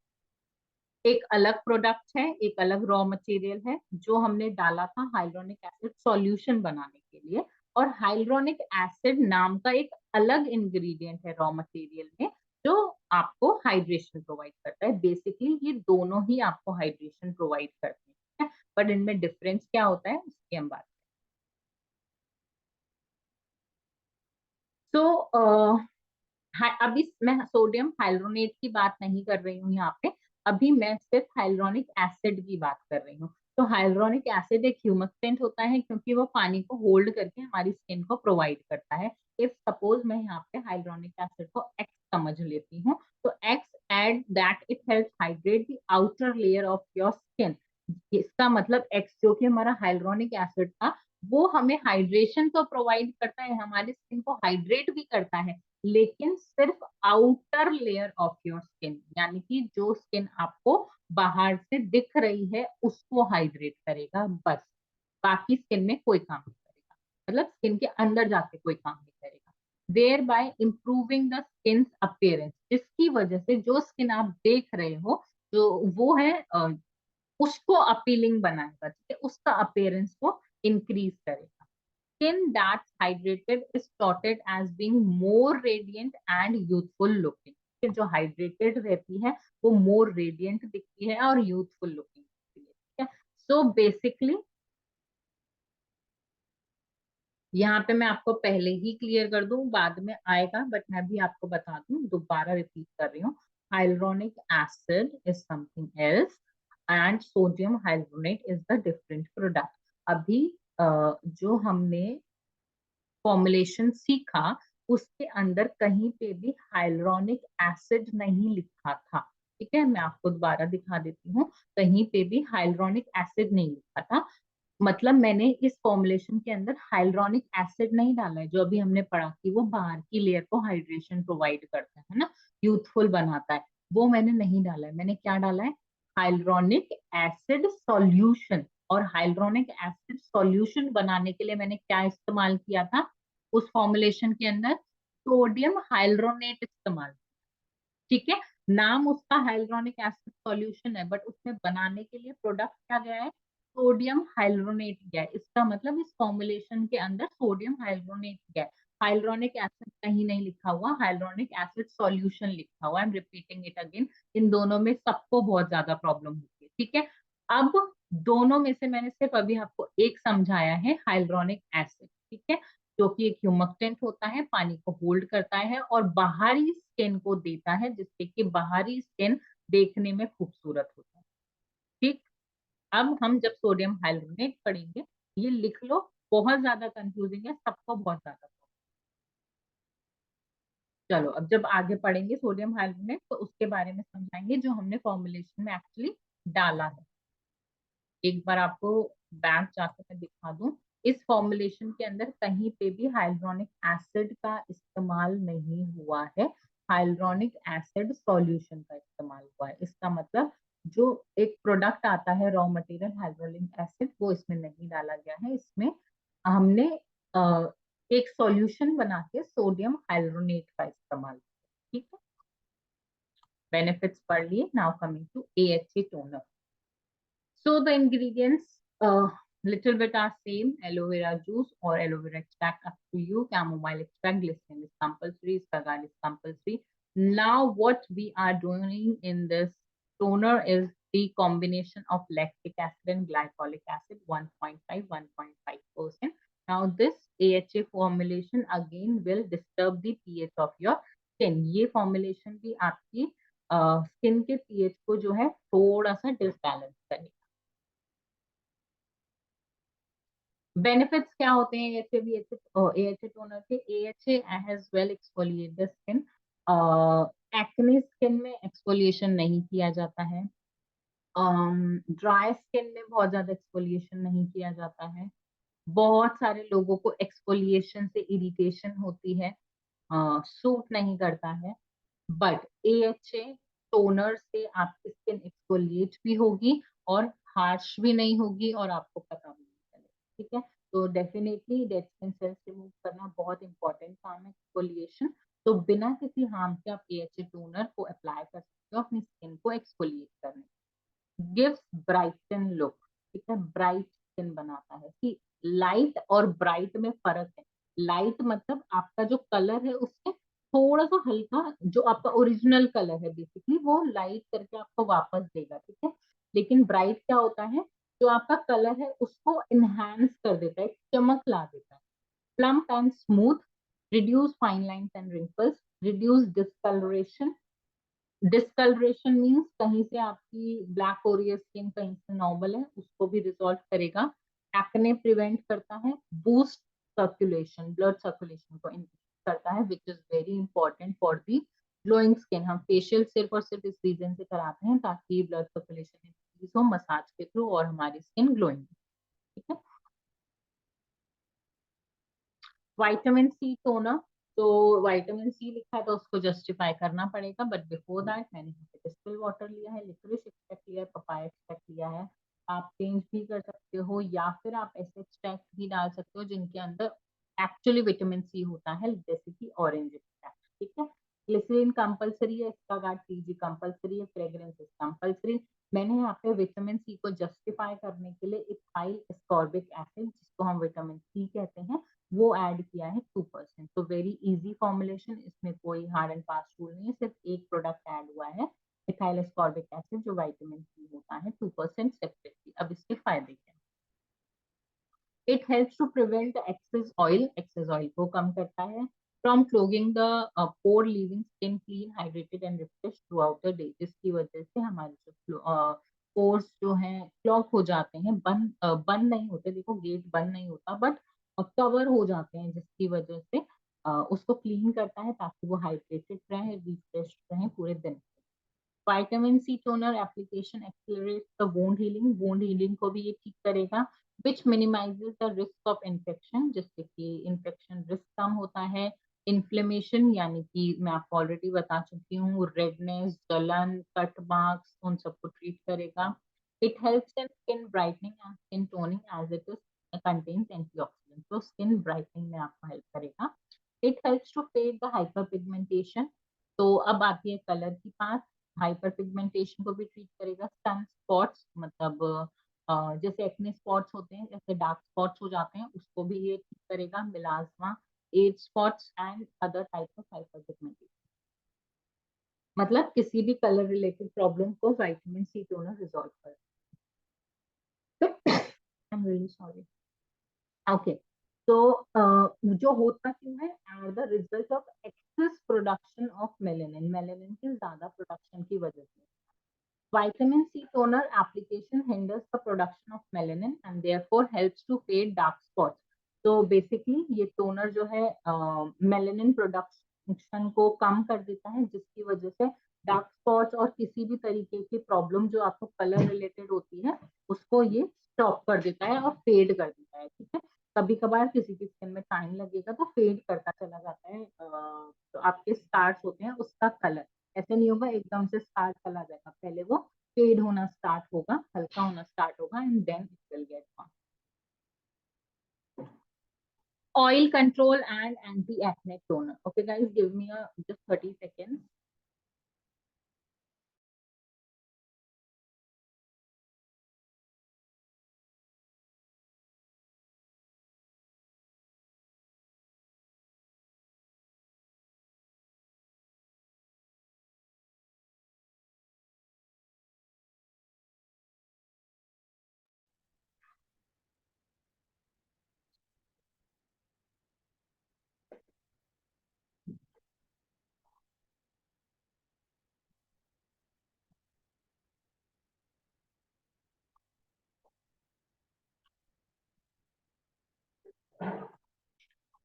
A: एक अलग प्रोडक्ट है, एक अलग रॉ मटेरियल है जो हमने डाला था हाइल्यूरोनिक एसिड सॉल्यूशन बनाने के लिए। और हाइल्यूरोनिक एसिड नाम का एक अलग इंग्रेडिएंट है रॉ मटेरियल में, जो आपको हाइड्रेशन प्रोवाइड करता है। बेसिकली ये दोनों ही आपको हाइड्रेशन प्रोवाइड करते हैं, बट इनमें डिफरेंस क्या होता है उसकी हम बात। तो अभी मैं सोडियम हाइड्रोनेट की बात नहीं कर रही हूँ यहाँ पे, अभी मैं सिर्फ हाइड्रोनिक एसिड की बात कर रही हूँ। तो हाइड्रोनिक एसिड एक ह्यूमक्टेंट होता है क्योंकि वो पानी को होल्ड करके हमारी स्किन को प्रोवाइड करता है। इफ सपोज मैं यहाँ पे हाइड्रोनिक एसिड को एक्स समझ लेती हूँ, तो X add that it helps hydrate the outer layer of your skin. इसका मतलब एक्स जो कि हमारा हाइड्रोनिक एसिड था, वो हमें हाइड्रेशन तो प्रोवाइड करता है, हमारी स्किन को हाइड्रेट भी करता है, लेकिन सिर्फ outer layer of your skin, यानी कि जो स्किन आपको बाहर से दिख रही है उसको हाइड्रेट करेगा बस। बाकी स्किन में कोई काम नहीं करेगा, मतलब स्किन के अंदर जाके कोई काम नहीं करेगा। Thereby improving the skin appearance, जिसकी वजह से जो स्किन आप देख रहे हो, जो वो है उसको अपीलिंग बनाएगा, ठीक है, उसका अपीयरेंस को इंक्रीज करेगा। Skin that's hydrated is touted as being more radiant and youthful looking। Skin जो hydrated रहती है वो more radiant दिखती है और youthful looking दिखती है, ठीक है। So basically यहाँ पे मैं आपको पहले ही क्लियर कर दूं, बाद में आएगा, बट मैं भी आपको बता दूं, दोबारा रिपीट कर रही हूँ। Hyaluronic acid is something else and sodium hyaluronate is the different product. अभी जो हमने फॉर्मुलेशन सीखा उसके अंदर कहीं पे भी हाइल्रोनिक एसिड नहीं लिखा था, ठीक है। मैं आपको दोबारा दिखा देती हूँ, कहीं पे भी हाइल्रोनिक एसिड नहीं लिखा था। मतलब मैंने इस फॉर्मुलेशन के अंदर हाइल्रोनिक एसिड नहीं डाला है, जो अभी हमने पढ़ा कि वो बाहर की लेयर को हाइड्रेशन प्रोवाइड करता है ना, यूथफुल बनाता है, वो मैंने नहीं डाला है। मैंने क्या डाला है, हाइल्रोनिक एसिड सॉल्यूशन। और हाइल्रोनिक एसिड सॉल्यूशन बनाने के लिए मैंने क्या इस्तेमाल किया था उस फॉर्मुलेशन के अंदर, सोडियम हाइल्रोनेट इस्तेमाल, ठीक है। नाम उसका हाइल्रोनिक एसिड सॉल्यूशन है, बट उसमें बनाने के लिए प्रोडक्ट क्या गया है, सोडियम हाइल्रोनेट गया है। इसका मतलब इस फॉर्मुलेशन के अंदर सोडियम हाइल्रोनेट गया है, हाइल्रोनिक एसिड कहीं नहीं लिखा हुआ, हाइल्रोनिक एसिड सॉल्यूशन लिखा हुआ। I am repeating it again, इन दोनों में सबको बहुत ज्यादा प्रॉब्लम होती है, ठीक है। अब दोनों में से मैंने सिर्फ अभी आपको एक समझाया है, हाइल्रोनिक एसिड, ठीक है, जो कि एक ह्यूमक्टेंट होता है, पानी को होल्ड करता है और बाहरी स्किन को देता है, जिससे कि बाहरी स्किन देखने में खूबसूरत होता है, ठीक। अब हम जब सोडियम हाइल्रोनेट पढ़ेंगे, ये लिख लो, बहुत ज्यादा कंफ्यूजिंग है, सबको बहुत ज्यादा। चलो अब जब आगे पढ़ेंगे सोडियम हाइल्रोनेट तो उसके बारे में समझाएंगे जो हमने फॉर्मुलेशन में एक्चुअली डाला है। एक बार आपको बैक जाकर मैं दिखा दूं, इस फॉर्मुलेशन के अंदर कहीं पे भी हाइल्रोनिक एसिड का इस्तेमाल नहीं हुआ है, हाइल्रोनिक एसिड सॉल्यूशन का इस्तेमाल हुआ है। इसका मतलब जो एक प्रोडक्ट आता है रॉ मटेरियल हाइल्रोनिक एसिड, वो इसमें नहीं डाला गया है, इसमें हमने एक सॉल्यूशन बना के सोडियम हाइल्रोनेट का इस्तेमाल किया, ठीक है। बेनिफिट्स पढ़ लिए, now coming to AHA toner. So the ingredients, little bit are same. Aloe vera juice or aloe vera extract up to you. Chamomile extract, glycerin is compulsory. Sagal is compulsory. Now what we are doing in this toner is the combination of lactic acid and glycolic acid, 1.5, 1.5%. Now this AHA formulation again will disturb the pH of your skin. ये formulation भी आपकी स्किन के pH को जो है थोड़ा सा डिसबैलेंस करेगा। बेनिफिट्स क्या होते हैं AHA टोनर के, AHA has well exfoliate the skin. Acne skin में एक्सफोलिएशन नहीं किया जाता है, ड्राई स्किन में बहुत ज्यादा एक्सफोलिएशन नहीं किया जाता है, बहुत सारे लोगों को एक्सफोलिएशन से इरिटेशन होती है, सूट नहीं करता है, बट AHA टोनर से आपकी स्किन एक्सफोलिएट भी होगी और हार्श भी नहीं होगी और आपको पता भी नहीं चलेगा, ठीक है। तो definitely dead skin cells remove करना बहुत इंपॉर्टेंट काम है, एक्सफोलिएशन। तो बिना किसी हार्म के आप AHA टोनर को अप्लाई कर सकते हो अपनी स्किन को एक्सफोलिएट करने। गिव्स ब्राइटन लुक, ठीक है, ब्राइट स्किन बनाता है। कि लाइट और ब्राइट में फर्क है, लाइट मतलब आपका जो कलर है उससे थोड़ा सा हल्का, जो आपका ओरिजिनल कलर है बेसिकली वो लाइट करके आपको वापस देगा, ठीक है। लेकिन ब्राइट क्या होता है, जो आपका कलर है उसको इनहेंस कर देता है, चमक ला देता है। Plump and smooth, reduce fine lines and wrinkles, reduce discolouration. Discolouration means कहीं से आपकी ब्लैक हो रही है स्किन, कहीं से नॉर्मल है, उसको भी रिजॉल्व करेगा। एक्ने प्रिवेंट करता है, बूस्ट सर्कुलेशन, ब्लड सर्कुलेशन को इंक्रीज करता है, which is very important for the glowing skin. हम फेशियल सिर्फ और सिर्फ इस रीजन से कराते हैं ताकि ब्लड सर्कुलेशन इंक्रीज हो मसाज के थ्रू और हमारी स्किन ग्लोइंग, ठीक है। विटामिन सी टोनर, तो विटामिन सी लिखा है तो उसको जस्टिफाई करना पड़ेगा, बट बिफोर दैट मैंने यहाँ पे डिस्टिल वाटर लिया है, लिक्विड एक्सट्रैक्ट लिया है, पपाया एक्सट्रैक्ट लिया है। आप चेंज भी कर सकते हो या फिर आप ऐसे एक्सट्रैक्ट भी डाल सकते हो जिनके अंदर एक्चुअली विटामिन सी होता है, जैसे कि ऑरेंज एक्सट्रैक्ट, ठीक है। ग्लिसरीन कंपलसरी है, इसका गार्ड पीजी कंपलसरी है, फ्रेग्रेंस कंपलसरी। मैंने यहाँ पे विटामिन सी को जस्टिफाई करने के लिए इथाइल एस्कॉर्बिक एसिड, जिसको हम विटामिन सी कहते हैं, वो ऐड किया है 2%। तो वेरी इजी फॉर्मुलेशन, इसमें कोई हार्ड एंड फास्ट रूल नहीं है, सिर्फ एक प्रोडक्ट ऐड हुआ है इथाइल एस्कॉर्बिक एसिड जो विटामिन सी होता है 2% सेपरेटली। अब इसके फायदे क्या है? It helps to prevent excess oil, excess oil को कम करता है, from clogging the pore, leaving skin clean, hydrated and refresh throughout the day, जिसकी वजह से हमारे जो पोर्स जो हैं क्लॉग हो जाते हैं, बंद नहीं होते, देखो गेट बंद नहीं होता बट कवर हो जाते हैं, जिसकी वजह से उसको क्लीन करता है ताकि वो हाइड्रेटेड रहे, रिफ्रेश रहे पूरे दिन। Vitamin C toner application accelerate the wound healing, wound healing को भी ये ठीक करेगा, which minimizes the risk of infection, जिससे कि इन्फेक्शन रिस्क कम होता है। इन्फ्लेमेशन यानी कि मैं आपको ऑलरेडी बता चुकी हूँ, रेडनेस, जलन, कट मार्क्स, उन सबको ट्रीट करेगा। It helps in skin brightening and skin toning as it is contains antioxidant, तो स्किन ब्राइटनिंग में आपको हेल्प करेगा। It helps to fade the hyper pigmentation, तो अब आती है कलर की बात। हाइपर पिगमेंटेशन को भी ट्रीट करेगा। सन स्पॉट्स मतलब जैसे एक्ने स्पॉट्स होते हैं, जैसे डार्क स्पॉट्स हो जाते हैं, उसको भी ये ठीक करेगा। Melasma, age spots and other type of hyperpigmentation, मतलब किसी भी कलर रिलेटेड प्रॉब्लम को विटामिन सी टोनर रिजॉल्व कर। I am really sorry. Okay, तो जो होता क्यों है, are the result of excess production of melanin, melanin की ज्यादा प्रोडक्शन की वजह से। Vitamin C toner application hinders the production of melanin and therefore helps to fade dark spots. तो बेसिकली ये टोनर जो है मेलेनिन प्रोडक्शन को कम कर देता है, जिसकी वजह से डार्क स्पॉट्स और किसी भी तरीके की प्रॉब्लम जो आपको कलर रिलेटेड होती है उसको ये स्टॉप कर देता है और फेड कर देता है, ठीक है। कभी कभार किसी की स्किन में टाइम लगेगा तो फेड करता चला जाता है, तो आपके स्टार्स होते हैं उसका कलर, ऐसे नहीं होगा एकदम से स्टार्ट चला जाएगा, पहले वो फेड होना स्टार्ट होगा, हल्का होना स्टार्ट होगा and then it will get on. Oil control and anti-acne toner. Okay guys, give me a just 30 seconds.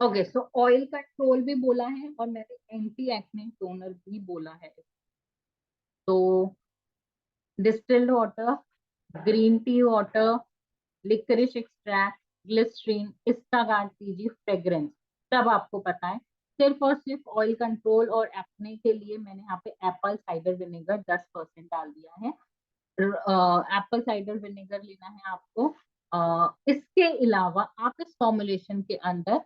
A: Okay, so oil control भी बोला है और मैंने एंटी एक्ने टोनर भी बोला है। तो distilled water, green tea water, liquorice extract, glycerine, इसका गार्ड कीजिए, फ्रेग्रेंस, सब आपको पता है। सिर्फ और सिर्फ ऑयल कंट्रोल और एक्ने के लिए मैंने यहाँ पे एप्पल साइडर विनेगर 10% डाल दिया है। एप्पल साइडर विनेगर लेना है आपको। इसके अलावा आप इस फॉर्मुलेशन के अंदर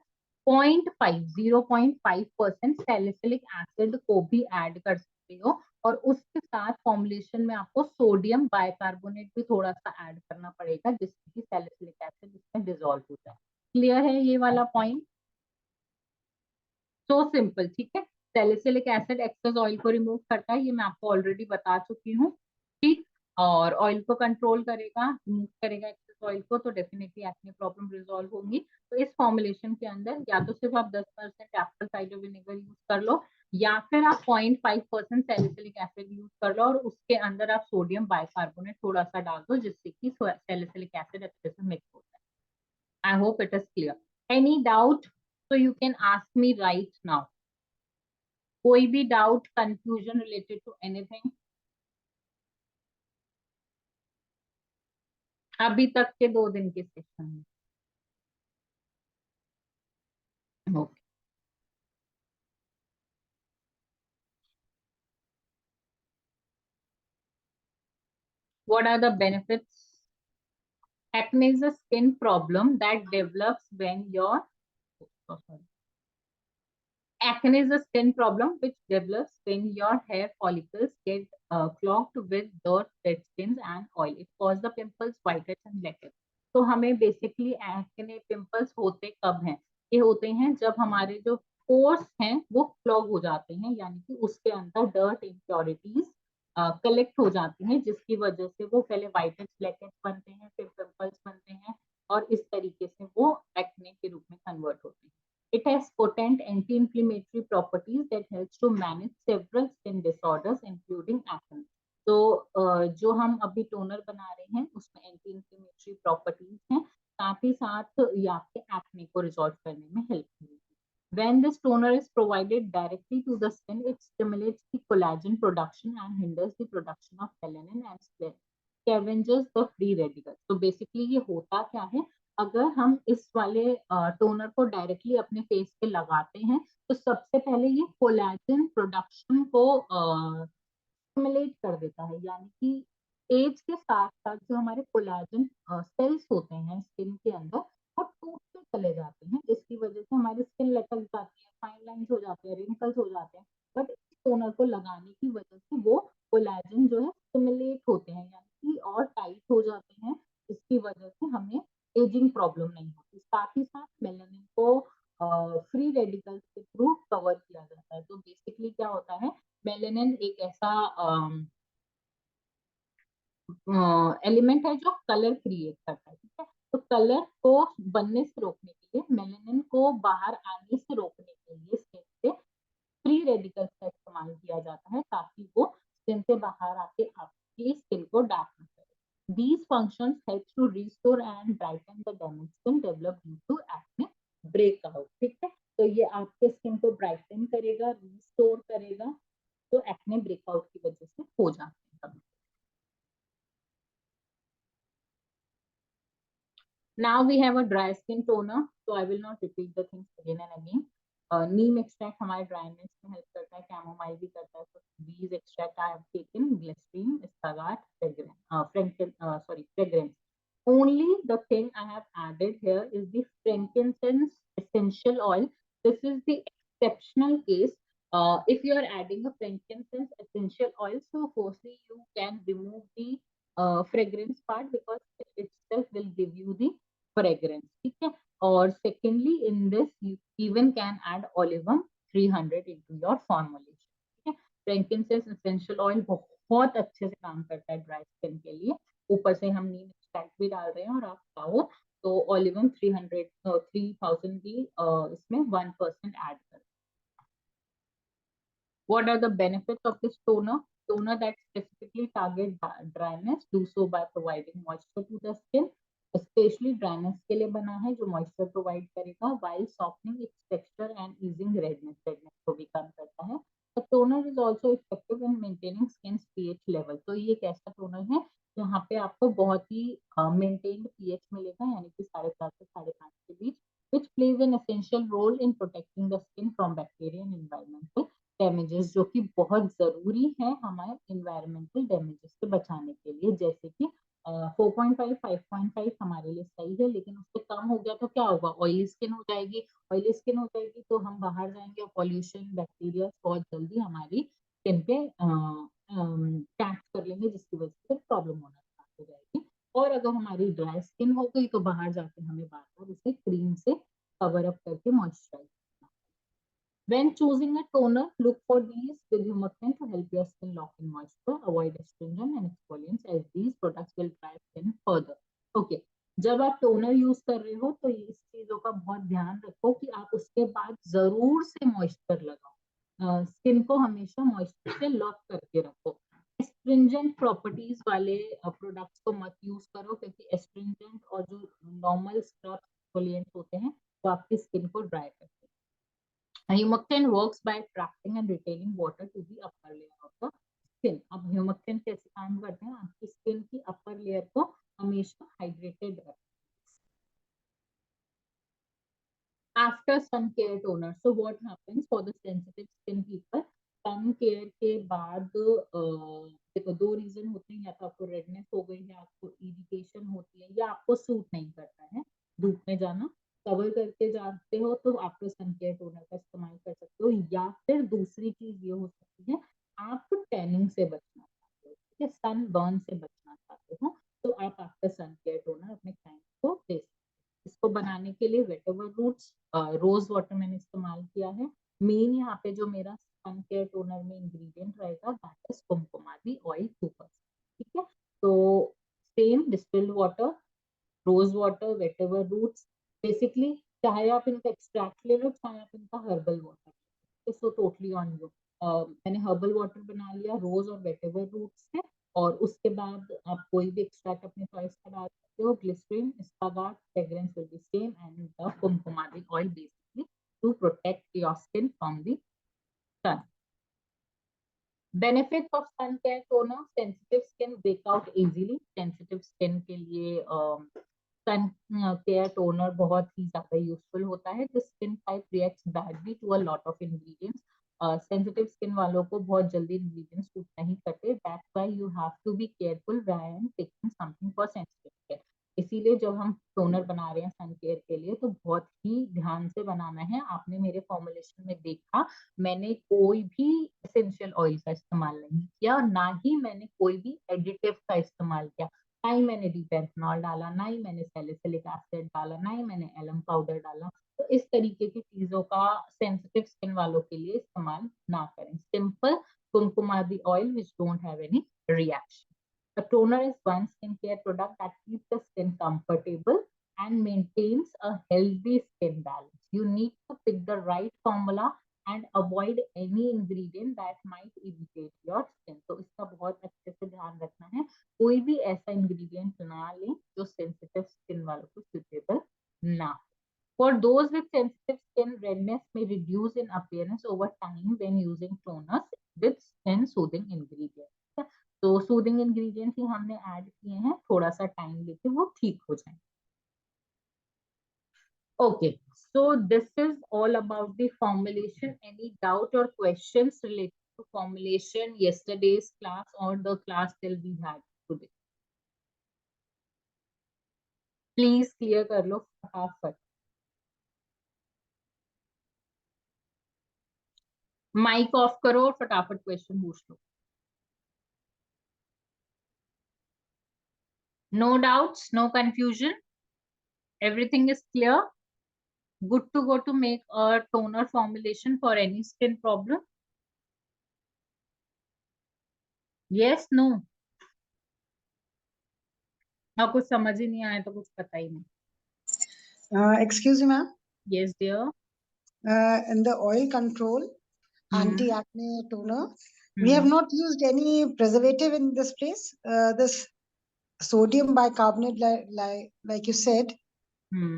A: 0.5% सैलिसिलिक एसिड को भी ऐड कर सकते हो, और उसके साथ फॉर्मुलेशन में आपको सोडियम बाइकार्बोनेट भी थोड़ा सा ऐड करना पड़ेगा, जिससे कि सैलिसिलिक एसिड इसमें डिसॉल्व हो जाए। क्लियर है ये वाला पॉइंट? सो सिंपल, ठीक है। सैलिसिलिक एसिड एक्सेस ऑयल को रिमूव करता है, ये मैं आपको ऑलरेडी बता चुकी हूँ, ठीक। और ऑयल को कंट्रोल करेगा, रिमूव करेगा एक्सेस ऑयल को, तो डेफिनेटली एक्ने प्रॉब्लम रिजॉल्व होंगी। तो इस फॉर्मुलेशन के अंदर या तो सिर्फ आप 10% एप्पल साइडर विनेगर यूज कर लो, या फिर आप 0.5% सैलिसिलिक एसिड यूज कर लो, और उसके अंदर आप सोडियम बाइकार्बोनेट थोड़ा सा डाल दो, जिससे कि सैलिसिलिक एसिड अच्छे से मिक्स हो जाए। I hope it is clear. Any doubt? so you can ask me right now. कोई भी doubt, confusion related to anything अभी तक के 2 दिन के सेशन में? Okay, what are the benefits? Acne is a skin problem that develops when your acne is a skin problem which develops when your hair follicles get clogged with dirt, dead skins and oil. It causes the pimples, whiteheads and blackheads. तो हमें बेसिकली एक्ने पिंपल्स होते कब हैं? ये होते हैं जब हमारे जो पोर्स हैं वो क्लॉग हो जाते हैं, यानी कि उसके अंदर डर्ट, इम्प्योरिटीज कलेक्ट हो जाती हैं, जिसकी वजह से वो पहले व्हाइटेड्स, ब्लैकहेड्स बनते हैं, फिर पिंपल्स बनते हैं, और इस तरीके से वो एक्ने के रूप में कन्वर्ट होते हैं। It has potent anti-inflammatory properties that helps to manage several skin disorders, including acne. तो जो हम अभी टोनर बना रहे हैं उसमें एंटी इंफ्लेमेटरी प्रॉपर्टीज हैं, साथ ही साथ ये आपके एक्ने को रिजॉल्व करने में हेल्प करेगी। When this toner is provided directly to the skin, it stimulates the collagen production and hinders the production of melanin and scavenges the free radicals. तो बेसिकली ये होता क्या है, अगर हम इस वाले टोनर को डायरेक्टली अपने फेस पे लगाते हैं तो सबसे पहले ये कोलेजन प्रोडक्शन को स्टिमुलेट कर देता है, यानी कि एज के साथ साथ जो हमारे कोलेजन सेल्स होते हैं स्किन के अंदर वो टूटते चले जाते हैं, जिसकी वजह से हमारी स्किन लटक जाती है, फाइन लाइंस हो जाते हैं, रिंकल्स हो जाते हैं। बट इस टोनर को लगाने की वजह से वो कोलेजन जो है स्टिमुलेट होते हैं, यानी कि और टाइट हो जाते हैं, जिसकी वजह से हमें एजिंग प्रॉब्लम नहीं होती। साथ ही साथ मेलानिन को फ्री रेडिकल्स के थ्रू कवर किया जाता है। तो बेसिकली क्या होता है, मेलानिन एक ऐसा एलिमेंट है जो कलर क्रिएट करता है, ठीक है। तो कलर को बनने से रोकने के लिए, मेलानिन को बाहर आने से रोकने के लिए स्किन से फ्री रेडिकल्स का इस्तेमाल किया जाता है, ताकि वो स्किन से बाहर आके आपकी स्किन को डार्क न करे। These functions help to restore and brighten the damaged skin developed due to acne breakout, ठीक है। तो ये आपके स्किन को ब्राइटन करेगा, रिस्टोर करेगा, तो एक्ने ब्रेकआउट की वजह से हो जाते हैं। Now we have a dry skin toner, so I will not repeat the things again and again. Neem extract हमारे ड्राइनेस में हेल्प करता है, कैमोमाइल भी करता है। So these extract I have taken, glycerin, astagat, fragrance. Only the thing I have added here is the frankincense essential oil. This is the exceptional case. If you are adding a frankincense essential oil, so firstly you can remove the fragrance part, because it itself will give you the fragrance, ठीक है। और secondly in this you even can add olivum 300 into your formulation, ठीक है। frankincense essential oil बहुत अच्छे से काम करता है ड्राई स्किन के लिए, ऊपर से हम नीम एक्सट्रैक्ट भी डाल रहे हैं, और आप चाहो तो ओलिवम 3000 भी इसमें 1% ऐड कर। What are the benefits of this toner? Toner that specifically target dryness do so by providing moisture to the skin, specially dryness के लिए बना है, जो मॉइस्चर प्रोवाइड करेगा, while softening its texture and easing redness को भी कम करता है। The toner is also effective in maintaining skin's pH level. तो ये एक ऐसा टोनर है जहाँ पे आपको बहुत ही मेंटेन्ड pH मिलेगा, यानी कि 4.5 से 5.5 के बीच, which plays an essential role in protecting the skin from bacteria and environmental damages, जो कि बहुत जरूरी है हमारे environmental damages से बचाने के लिए। जैसे कि 4.5, 5.5 हमारे लिए सही है, लेकिन उससे कम हो गया तो क्या होगा, ऑयली स्किन हो जाएगी। ऑयली स्किन हो जाएगी तो हम बाहर जाएंगे और पॉल्यूशन, बैक्टीरिया बहुत जल्दी हमारी स्किन पे कैच कर लेंगे, जिसकी वजह से प्रॉब्लम होना स्टार्ट हो जाएगी। और अगर हमारी ड्राई स्किन हो गई तो बाहर जाके हमें बार बार उसे क्रीम से कवर अप करके मॉइस्चराइज करना। When choosing a toner, look for these with humectant to help your skin lock in moisture, avoid astringent and exfoliants as these products will dry skin further. Okay, जब आप टोनर यूज कर रहे हो तो इस चीजों का बहुत ध्यान रखो कि आप उसके बाद जरूर से मॉइस्चर लगाओ, स्किन को हमेशा मॉइस्चर से लॉक करके रखो। एस्ट्रिंजेंट प्रॉपर्टीज वाले प्रोडक्ट्स को मत यूज करो क्योंकि एस्ट्रिंजेंट और जो नॉर्मल स्क्रब एक्सफोलिएंट्स होते हैं वो आपकी स्किन को ड्राई करते हैं। Humectant works by attracting and retaining water to the upper layer of the skin. अब humectant कैसे काम करते हैं? आपकी स्किन की अपर लेयर को हमेशा हाइड्रेटेड रखते हैं। After sun care toner, so what happens for the sensitive skin people? sun care के बाद देखो दो रीजन होते हैं, या तो आपको रेडनेस हो गई है, आपको इरिटेशन होती है, या आपको सूट नहीं करता है धूप में जाना, कवर करके जाते हो तो आप सन केयर टोनर का इस्तेमाल कर सकते हो। या फिर दूसरी चीज ये हो सकती है, आप टैनिंग से बचना चाहते हो, ठीक है, सन बर्न से बचना चाहते हो, तो आप आफ्टर सन केयर टोनर अपने क्लाइंट को दे सकते हो। इसको बनाने के लिए वेटेवर रूट्स रोज वाटर मैंने इस्तेमाल किया है। मेन यहाँ पे जो मेरा सन केयर टोनर में इंग्रेडिएंट रहेगा दैट इज कुमकुमादी ऑयल 2%, ठीक है। तो same distilled water, rose water, whatever roots, basically चाहे आप इनका एक्सट्रैक्ट ले लो, चाहे आप इनका herbal water, so totally on you. मैंने हर्बल वाटर बना लिया रोज और वेटेवर रूट्स से, और उसके बाद आप कोई भी एक्सट्रैक्ट अपने चॉइस का डाल सकते हो। ग्लिसरीन, इसका बाद fragrance will be same and the kumkumadi oil basically to protect your skin from the sun. Benefits of sun care toner: sensitive skin break out easily. Sensitive skin के लिए सन केयर टोनर बहुत ही ज्यादा यूजफुल होता है। The skin type reacts badly to a lot of ingredients. Sensitive skin वालों को बहुत जल्दी इंग्रेडिएंट्स सूट नहीं करते। That's why you have to be careful when picking something for sensitive skin. इसीलिए जब हम टोनर बना रहे हैं सन केयर के लिए तो बहुत ही ध्यान से बनाना है। आपने मेरे फॉर्मुलेशन में देखा, मैंने कोई भी एसेंशियल ऑयल का इस्तेमाल नहीं किया, ना ही मैंने कोई भी एडिटिव का इस्तेमाल किया, ना ही मैंने डीपेंथनॉल डाला, ना ही मैंने सैलिसिलिक एसिड डाला, ना ही मैंने एलम पाउडर डाला। तो इस तरीके की चीजों का सेंसिटिव स्किन वालों के लिए इस्तेमाल ना करें। Simple Kumkumadi oil which don't have any reaction. A toner is one skincare product that keeps the skin comfortable and maintains a healthy skin balance. You need to pick the right formula and avoid any ingredient that might irritate your skin. तो इसका बहुत अच्छे से ध्यान रखना है, कोई भी ऐसा ingredient ना लें जो sensitive skin वालों को suitable ना हो। For those with sensitive skin, redness may reduce in appearance over time when using toners with skin soothing ingredients. तो सूदिंग इंग्रेडिएंट्स ही हमने ऐड किए हैं, थोड़ा सा टाइम लेके वो ठीक हो जाए। Okay, so this is all about the formulation. Any doubt or questions related to formulation, yesterday's class or the class till we had today? Please clear कर लो फटाफट। माइक ऑफ करो और फटाफट क्वेश्चन पूछ लो। No doubts, no confusion. Everything is clear. Good to go to make a toner formulation for any skin problem. Yes, no. हाँ, कुछ समझ ही नहीं आया तो कुछ पता ही नहीं।
C: Excuse me, ma'am.
A: Yes, dear.
C: In the oil control anti-acne toner, we
A: Hmm.
C: have not used any preservative in this place. This sodium bicarbonate, like you said,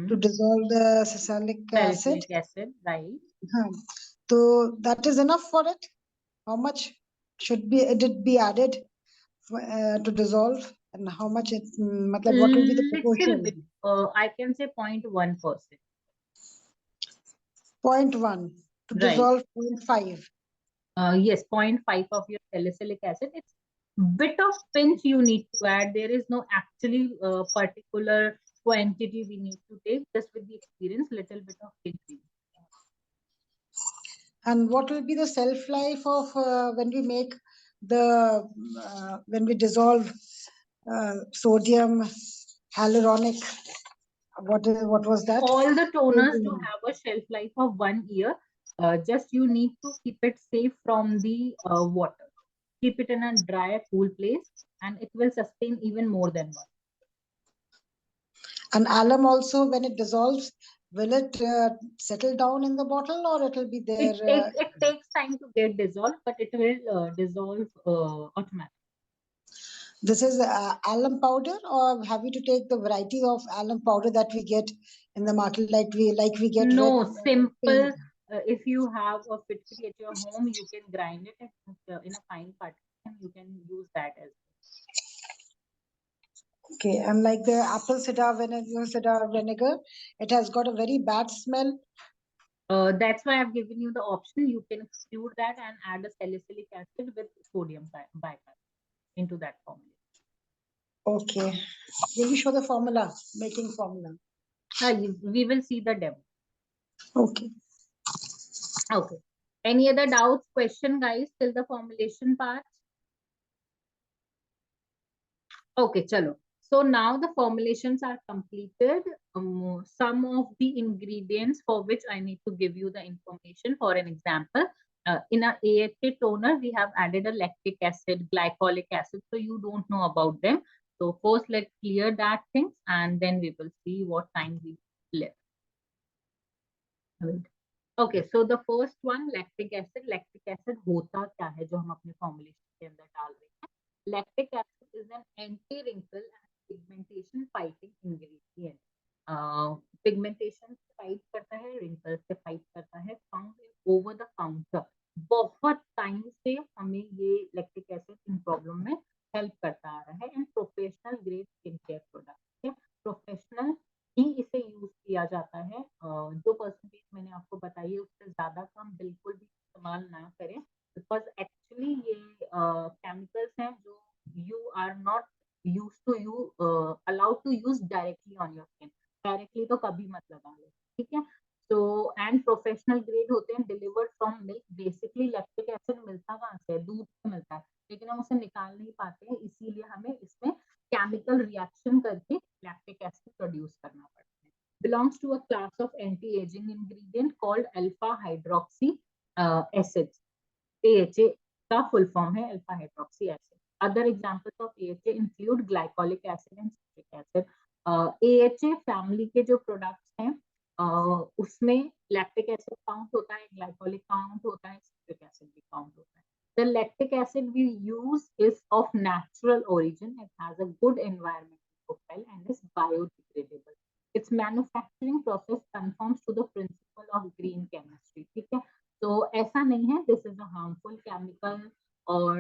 C: to dissolve the salicylic acid.
A: Salicylic acid, right?
C: So that is enough for it. How much should be it be added to dissolve, and how much it? What will be the
A: Little
C: proportion?
A: bit. I can say 0.1%.
C: 0.1 to
A: Right.
C: dissolve 0.5.
A: Yes, 0.5 of your salicylic acid. It's bit of pinch you need to add. There is no actually particular quantity we need to take. Just with the experience, little bit of pinch.
C: And what will be the shelf life of when we make the when we dissolve sodium hyaluronic? What was that?
A: All the toners do have a shelf life of 1 year. just you need to keep it safe from the water. Keep it in a dry, cool place, and it will sustain even more than 1.
C: And alum also, when it dissolves, will it settle down in the bottle, or it will be there?
A: It takes time to get dissolved, but it will dissolve automatically.
C: This is alum powder, or have we to take the variety of alum powder that we get in the market, like we get?
A: No,
C: red,
A: simple.
C: paint?
A: If you have a fitri at your home, you can grind it in a fine partition. You can use that as well.
C: Okay, and like the apple cider vinegar, it has got a very bad smell.
A: That's why I've given you the option. You can exclude that and add a salicylic acid with sodium bicarbonate into that formula.
C: Okay, will you show the formula, making formula?
A: We will see the demo.
C: Okay.
A: Okay. Any other doubts, question, guys, till the formulation part? Okay, chalo. So now the formulations are completed. Some of the ingredients for which I need to give you the information. For an example, in a AHA toner, we have added a lactic acid, glycolic acid. So you don't know about them. So first, let's clear that things, and then we will see what time we left. Okay, so the first one, lactic acid. Lactic acid होता क्या है जो हम अपने formulation के अंदर डाल रहे हैं? Lactic acid is an anti-wrinkle and pigmentation fighting ingredient. Pigmentation से fight करता है, wrinkles से fight करता है, found in over the counter. बहुत टाइम से हमें ये lactic acid इन प्रॉब्लम में हेल्प करता आ रहा है and professional grade skin care product, professional ही इसे यूज किया जाता है. जो परसेंटेज मैंने आपको बताई है उससे ज्यादा कम बिल्कुल भी इस्तेमाल ना करें, बिकॉज एक्चुअली ये केमिकल्स हैं जो you are not use to you allowed to use directly on your skin. Directly तो कभी मत लगा लो, ठीक है. तो एंड प्रोफेशनल ग्रेड होते हैं, delivered from milk. Basically lactic acid मिलता कहाँ से है? दूध से मिलता है, लेकिन हम उसे निकाल नहीं पाते हैं, इसीलिए हमें इसमें केमिकल रिएक्शन करके लैक्टिक एसिड प्रोड्यूस करना पड़ता है. Belongs to a class of anti-aging ingredient called alpha hydroxy acids. AHA का full form है alpha hydroxy acid. Other examples of AHA include glycolic acid and citric acid. AHA family के जो products हैं उसमें lactic acid count होता है, glycolic count होता है, citric acid भी count होता है. The lactic acid we use is of natural origin. It has a good environmental profile and is biodegradable. Its manufacturing process conforms to the principle of green chemistry. ठीक है, तो ऐसा नहीं है this is a harmful chemical or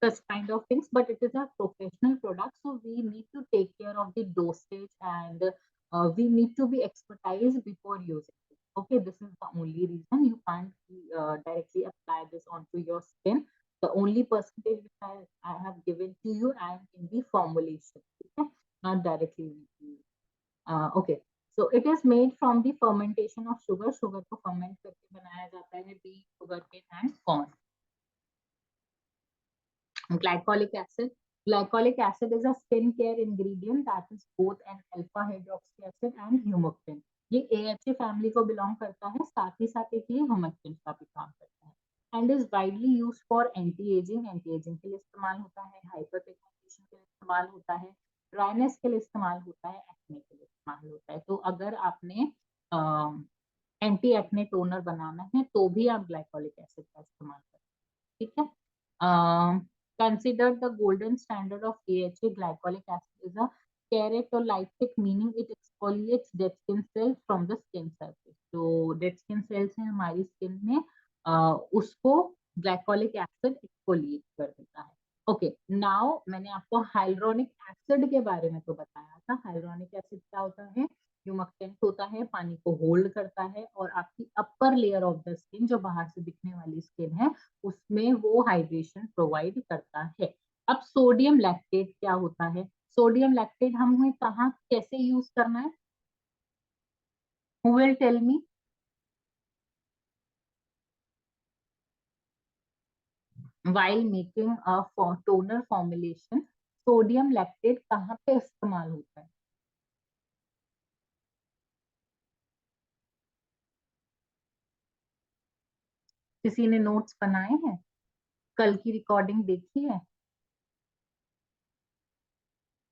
A: such kind of things, but it is a professional product, so we need to take care of the dosage and we need to be expertise before using it. Okay, this is the only reason you can't directly apply this onto your skin. The only percentage which I have given to you and in the formulation, okay? Not directly. Okay, so it is made from the fermentation of sugar. Sugar को ferment करके बनाया जाता है, wheat, sugarcane and corn. Glycolic acid. Glycolic acid is a skincare ingredient that is both an alpha hydroxy acid and humectant. ये AHA family को belong करता है, साथ ही साथ एक ये humectant का भी काम करता है. And is widely used for anti-aging. Anti-aging के लिए इस्तेमाल होता है, hyperpigmentation के लिए इस्तेमाल होता है, ड्राइनेस के लिए इस्तेमाल होता है, एक्ने के लिए इस्तेमाल होता है. तो अगर आपने एंटी एक्ने टोनर बनाना है तो भी आप ग्लाइकोलिक एसिड का इस्तेमाल करें, ठीक है. Considered the golden standard of AHA, glycolic acid is a keratolytic, meaning it exfoliates dead skin cells from the skin surface. तो dead skin cells हैं हमारी skin में, उसको glycolic acid exfoliate कर देता है. ओके, नाउ मैंने आपको हाइल्रोनिक एसिड के बारे में तो बताया था. हाइल्रोनिक एसिड क्या होता है? ह्यूमक्टेंट होता है, पानी को होल्ड करता है और आपकी upper layer of the skin, जो बाहर से दिखने वाली स्किन है, उसमें वो हाइड्रेशन प्रोवाइड करता है. अब सोडियम लैक्टेट क्या होता है? सोडियम लैक्टेट हमें कहाँ कैसे यूज करना है? Who will tell me? While making a toner formulation, sodium lactate कहाँ पे इस्तेमाल होता है? किसी ने नोट्स बनाए हैं? कल की रिकॉर्डिंग देखी है?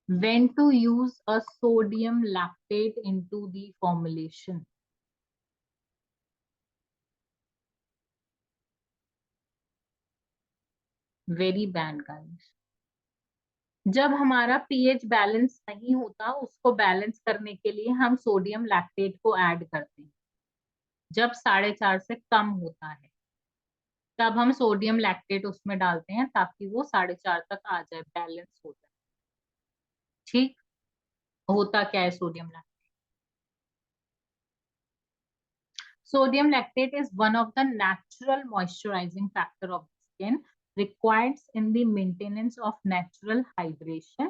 A: When to use a sodium lactate into the formulation? Very bad, guys. जब हमारा पीएच बैलेंस नहीं होता, उसको बैलेंस करने के लिए हम सोडियम लैक्टेट को ऐड करते हैं। जब 4.5 से कम होता है तब हम सोडियम लैक्टेट उसमें डालते हैं ताकि वो 4.5 तक आ जाए, बैलेंस हो जाए। ठीक, होता क्या है sodium lactate? Sodium lactate is one of the natural moisturizing factor of the skin required in the maintenance of natural hydration.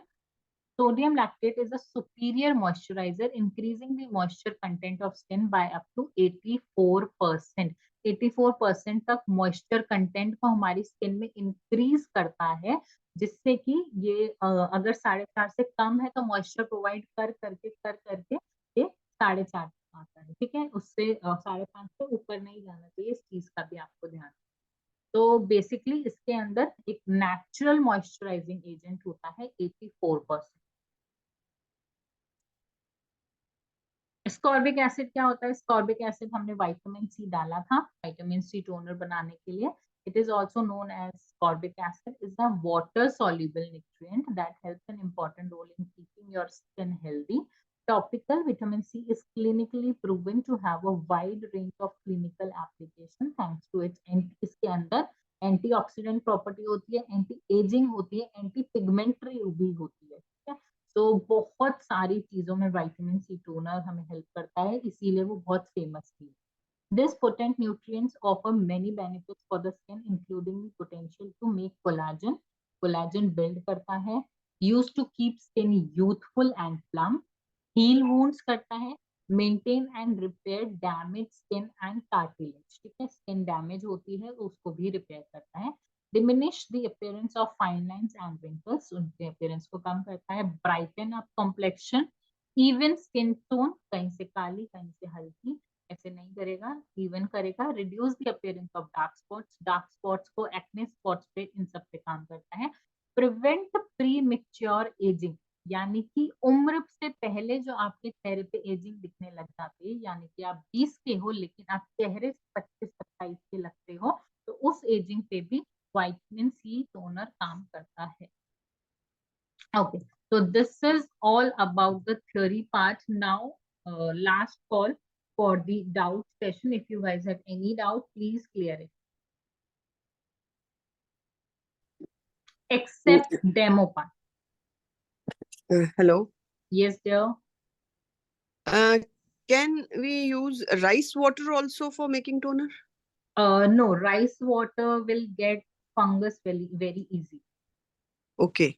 A: Sodium lactate is a superior moisturizer, increasing the moisture content of skin by up to 84%. 84% तक moisture content को हमारी skin में increase करता है, जिससे कि ये अगर 4.5 से कम है तो moisture provide कर करके ये 4.5 आता है। ठीक है, उससे 5.5 से ऊपर नहीं जाना चाहिए, इस चीज का भी आपको ध्यान। तो बेसिकली इसके अंदर एक नेचुरल मॉइस्चराइजिंग एजेंट होता है 84%। स्कॉर्बिक एसिड क्या होता है? स्कॉर्बिक एसिड हमने विटामिन सी डाला था, विटामिन सी टोनर बनाने के लिए। It is also known as ascorbic acid is a water soluble nutrient that helps an important role in keeping your skin healthy. Topical vitamin C is clinically proven to have a wide range of clinical application thanks to its इसके अंदर एंटीऑक्सीडेंट प्रॉपर्टी होती है, एंटी एजिंग होती है, एंटी पिगमेंटरी भी होती है। ठीक है, तो बहुत सारी चीजों में विटामिन सी टोनर हमें हेल्प करता है, इसीलिए वो बहुत फेमस भी है। This potent nutrients offer many benefits for the skin, including the potential to make collagen. Collagen build करता है, used to keep skin youthful and plump, heal wounds करता है, maintain and repair damaged skin and cartilage. ठीक है, skin damage होती है तो उसको भी repair करता है, diminish the appearance of fine lines and wrinkles, उनके appearance को कम करता है, brighten up complexion, even skin tone, कहीं से काली कहीं से हल्की, ऐसे नहीं करेगा, इवन करेगा, reduce the appearance of dark spots को, एक्ने स्पॉट्स पे, इन सब पे काम करता है, प्रिवेंट प्री मैच्योर एजिंग, यानी कि उम्र से पहले जो आपके चेहरे पे एजिंग दिखने लग जाती है, यानी कि आप 20 के हो लेकिन आप चेहरे 25-27 के लगते हो, तो उस एजिंग पे भी विटामिन सी टोनर काम करता है। Okay, so this is all about the theory part. Now, last call for the doubt session. If you guys have any doubt, please clear it. Except demo part.
B: Hello.
A: Yes, dear.
B: Can we use rice water also for making toner?
A: No, rice water will get fungus very easy.
B: Okay.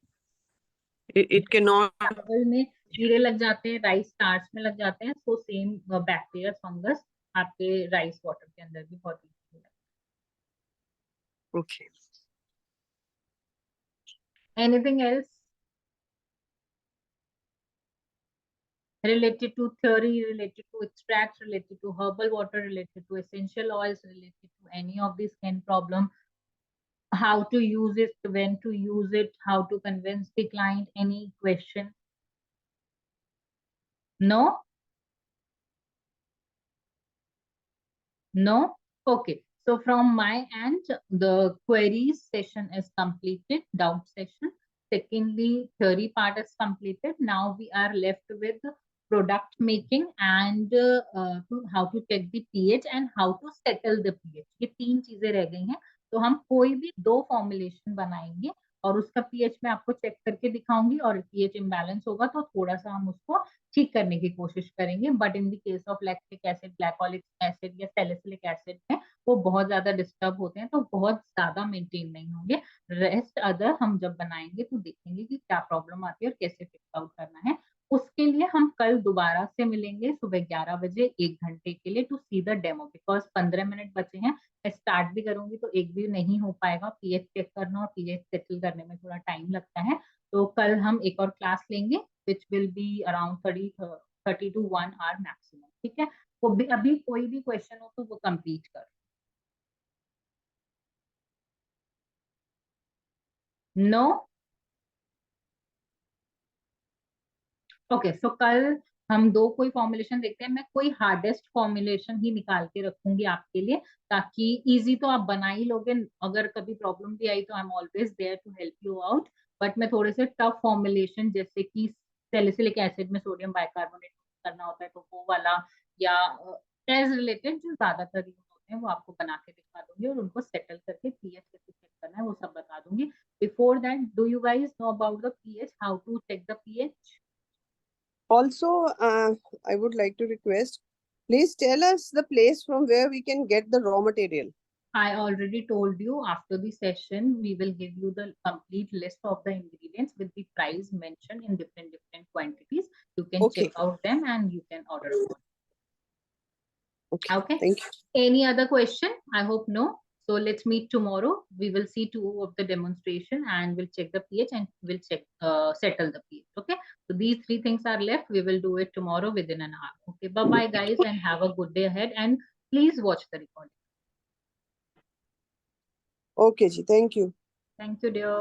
B: It cannot.
A: चावल में कीड़े लग जाते हैं, राइस स्टार्च में लग जाते हैं, so same बैक्टीरिया फंगस आपके राइस वाटर के अंदर भी बहुत easy है।
B: Okay.
A: Anything else related to theory, related to extracts, related to herbal water, related to essential oils, related to any of these skin problem, how to use it, when to use it, how to convince the client? Any question? No? No? Okay. So from my end, the queries session is completed, doubt session. Secondly, theory part is completed. Now we are left with product making and how to check the pH and how to settle the pH. ये 3 चीजें रह गई हैं, तो हम कोई भी 2 फॉर्मुलेशन बनाएंगे और उसका पीएच मैं आपको चेक करके दिखाऊंगी, और पीएच इम्बैलेंस होगा तो थोड़ा सा हम उसको ठीक करने की कोशिश करेंगे। But in the case of lactic acid, glycolic acid या सैलिसिलिक एसिड में वो बहुत ज्यादा डिस्टर्ब होते हैं, तो बहुत ज्यादा मेंटेन नहीं होंगे। रेस्ट अदर हम जब बनाएंगे तो देखेंगे कि क्या प्रॉब्लम आती है और कैसे फिक्स आउट करना है। उसके लिए हम कल दोबारा से मिलेंगे सुबह 11 बजे 1 घंटे के लिए to see the demo, because 15 minute बचे हैं। मैं स्टार्ट भी करूंगी तो एक भी नहीं हो पाएगा, पीएच चेक करना और पीएच सेटल करने में थोड़ा टाइम लगता है। तो कल हम एक और क्लास लेंगे which will be around 30 to 1 hour maximum. ठीक है, तो अभी कोई भी क्वेश्चन हो तो वो कंप्लीट कर। नो। ओके, सो कल हम दो कोई फॉर्मुलेशन देखते हैं। मैं कोई हार्डेस्ट फॉर्मुलेशन ही निकाल के रखूंगी आपके लिए, ताकि इजी तो आप बना ही लोगे। अगर कभी प्रॉब्लम भी आई तो I am always there to help you out. But मैं थोड़े से टफ फॉर्मुलेशन, जैसे कि सैलिसिलिक एसिड में सोडियम बाइकार्बोनेट करना होता है तो वो वाला, या एज रिलेटेड जो ज्यादातर यूज होते हैं, वो आपको बना के दिखा दूंगी, और उनको सेटल करके पीएच कैसे चेक करना है वो सब बता दूंगी। Before that, do you guys know about the pH, how to check the pH?
B: Also, I would like to request, please tell us the place from where we can get the raw material.
A: I already told you, after the session, we will give you the complete list of the ingredients with the price mentioned in different quantities. You can
B: Okay.
A: check out them and you can order more.
B: Okay.
A: Okay.
B: Thank you.
A: Any other question? I hope no. So let's meet tomorrow. We will see 2 of the demonstration and we'll check the pH and we'll check settle the pH. Okay. So these 3 things are left. We will do it tomorrow within an hour. Okay. Bye bye guys, and have a good day ahead, and please watch the recording.
B: Okay, ji. Thank you.
A: Thank you, dear.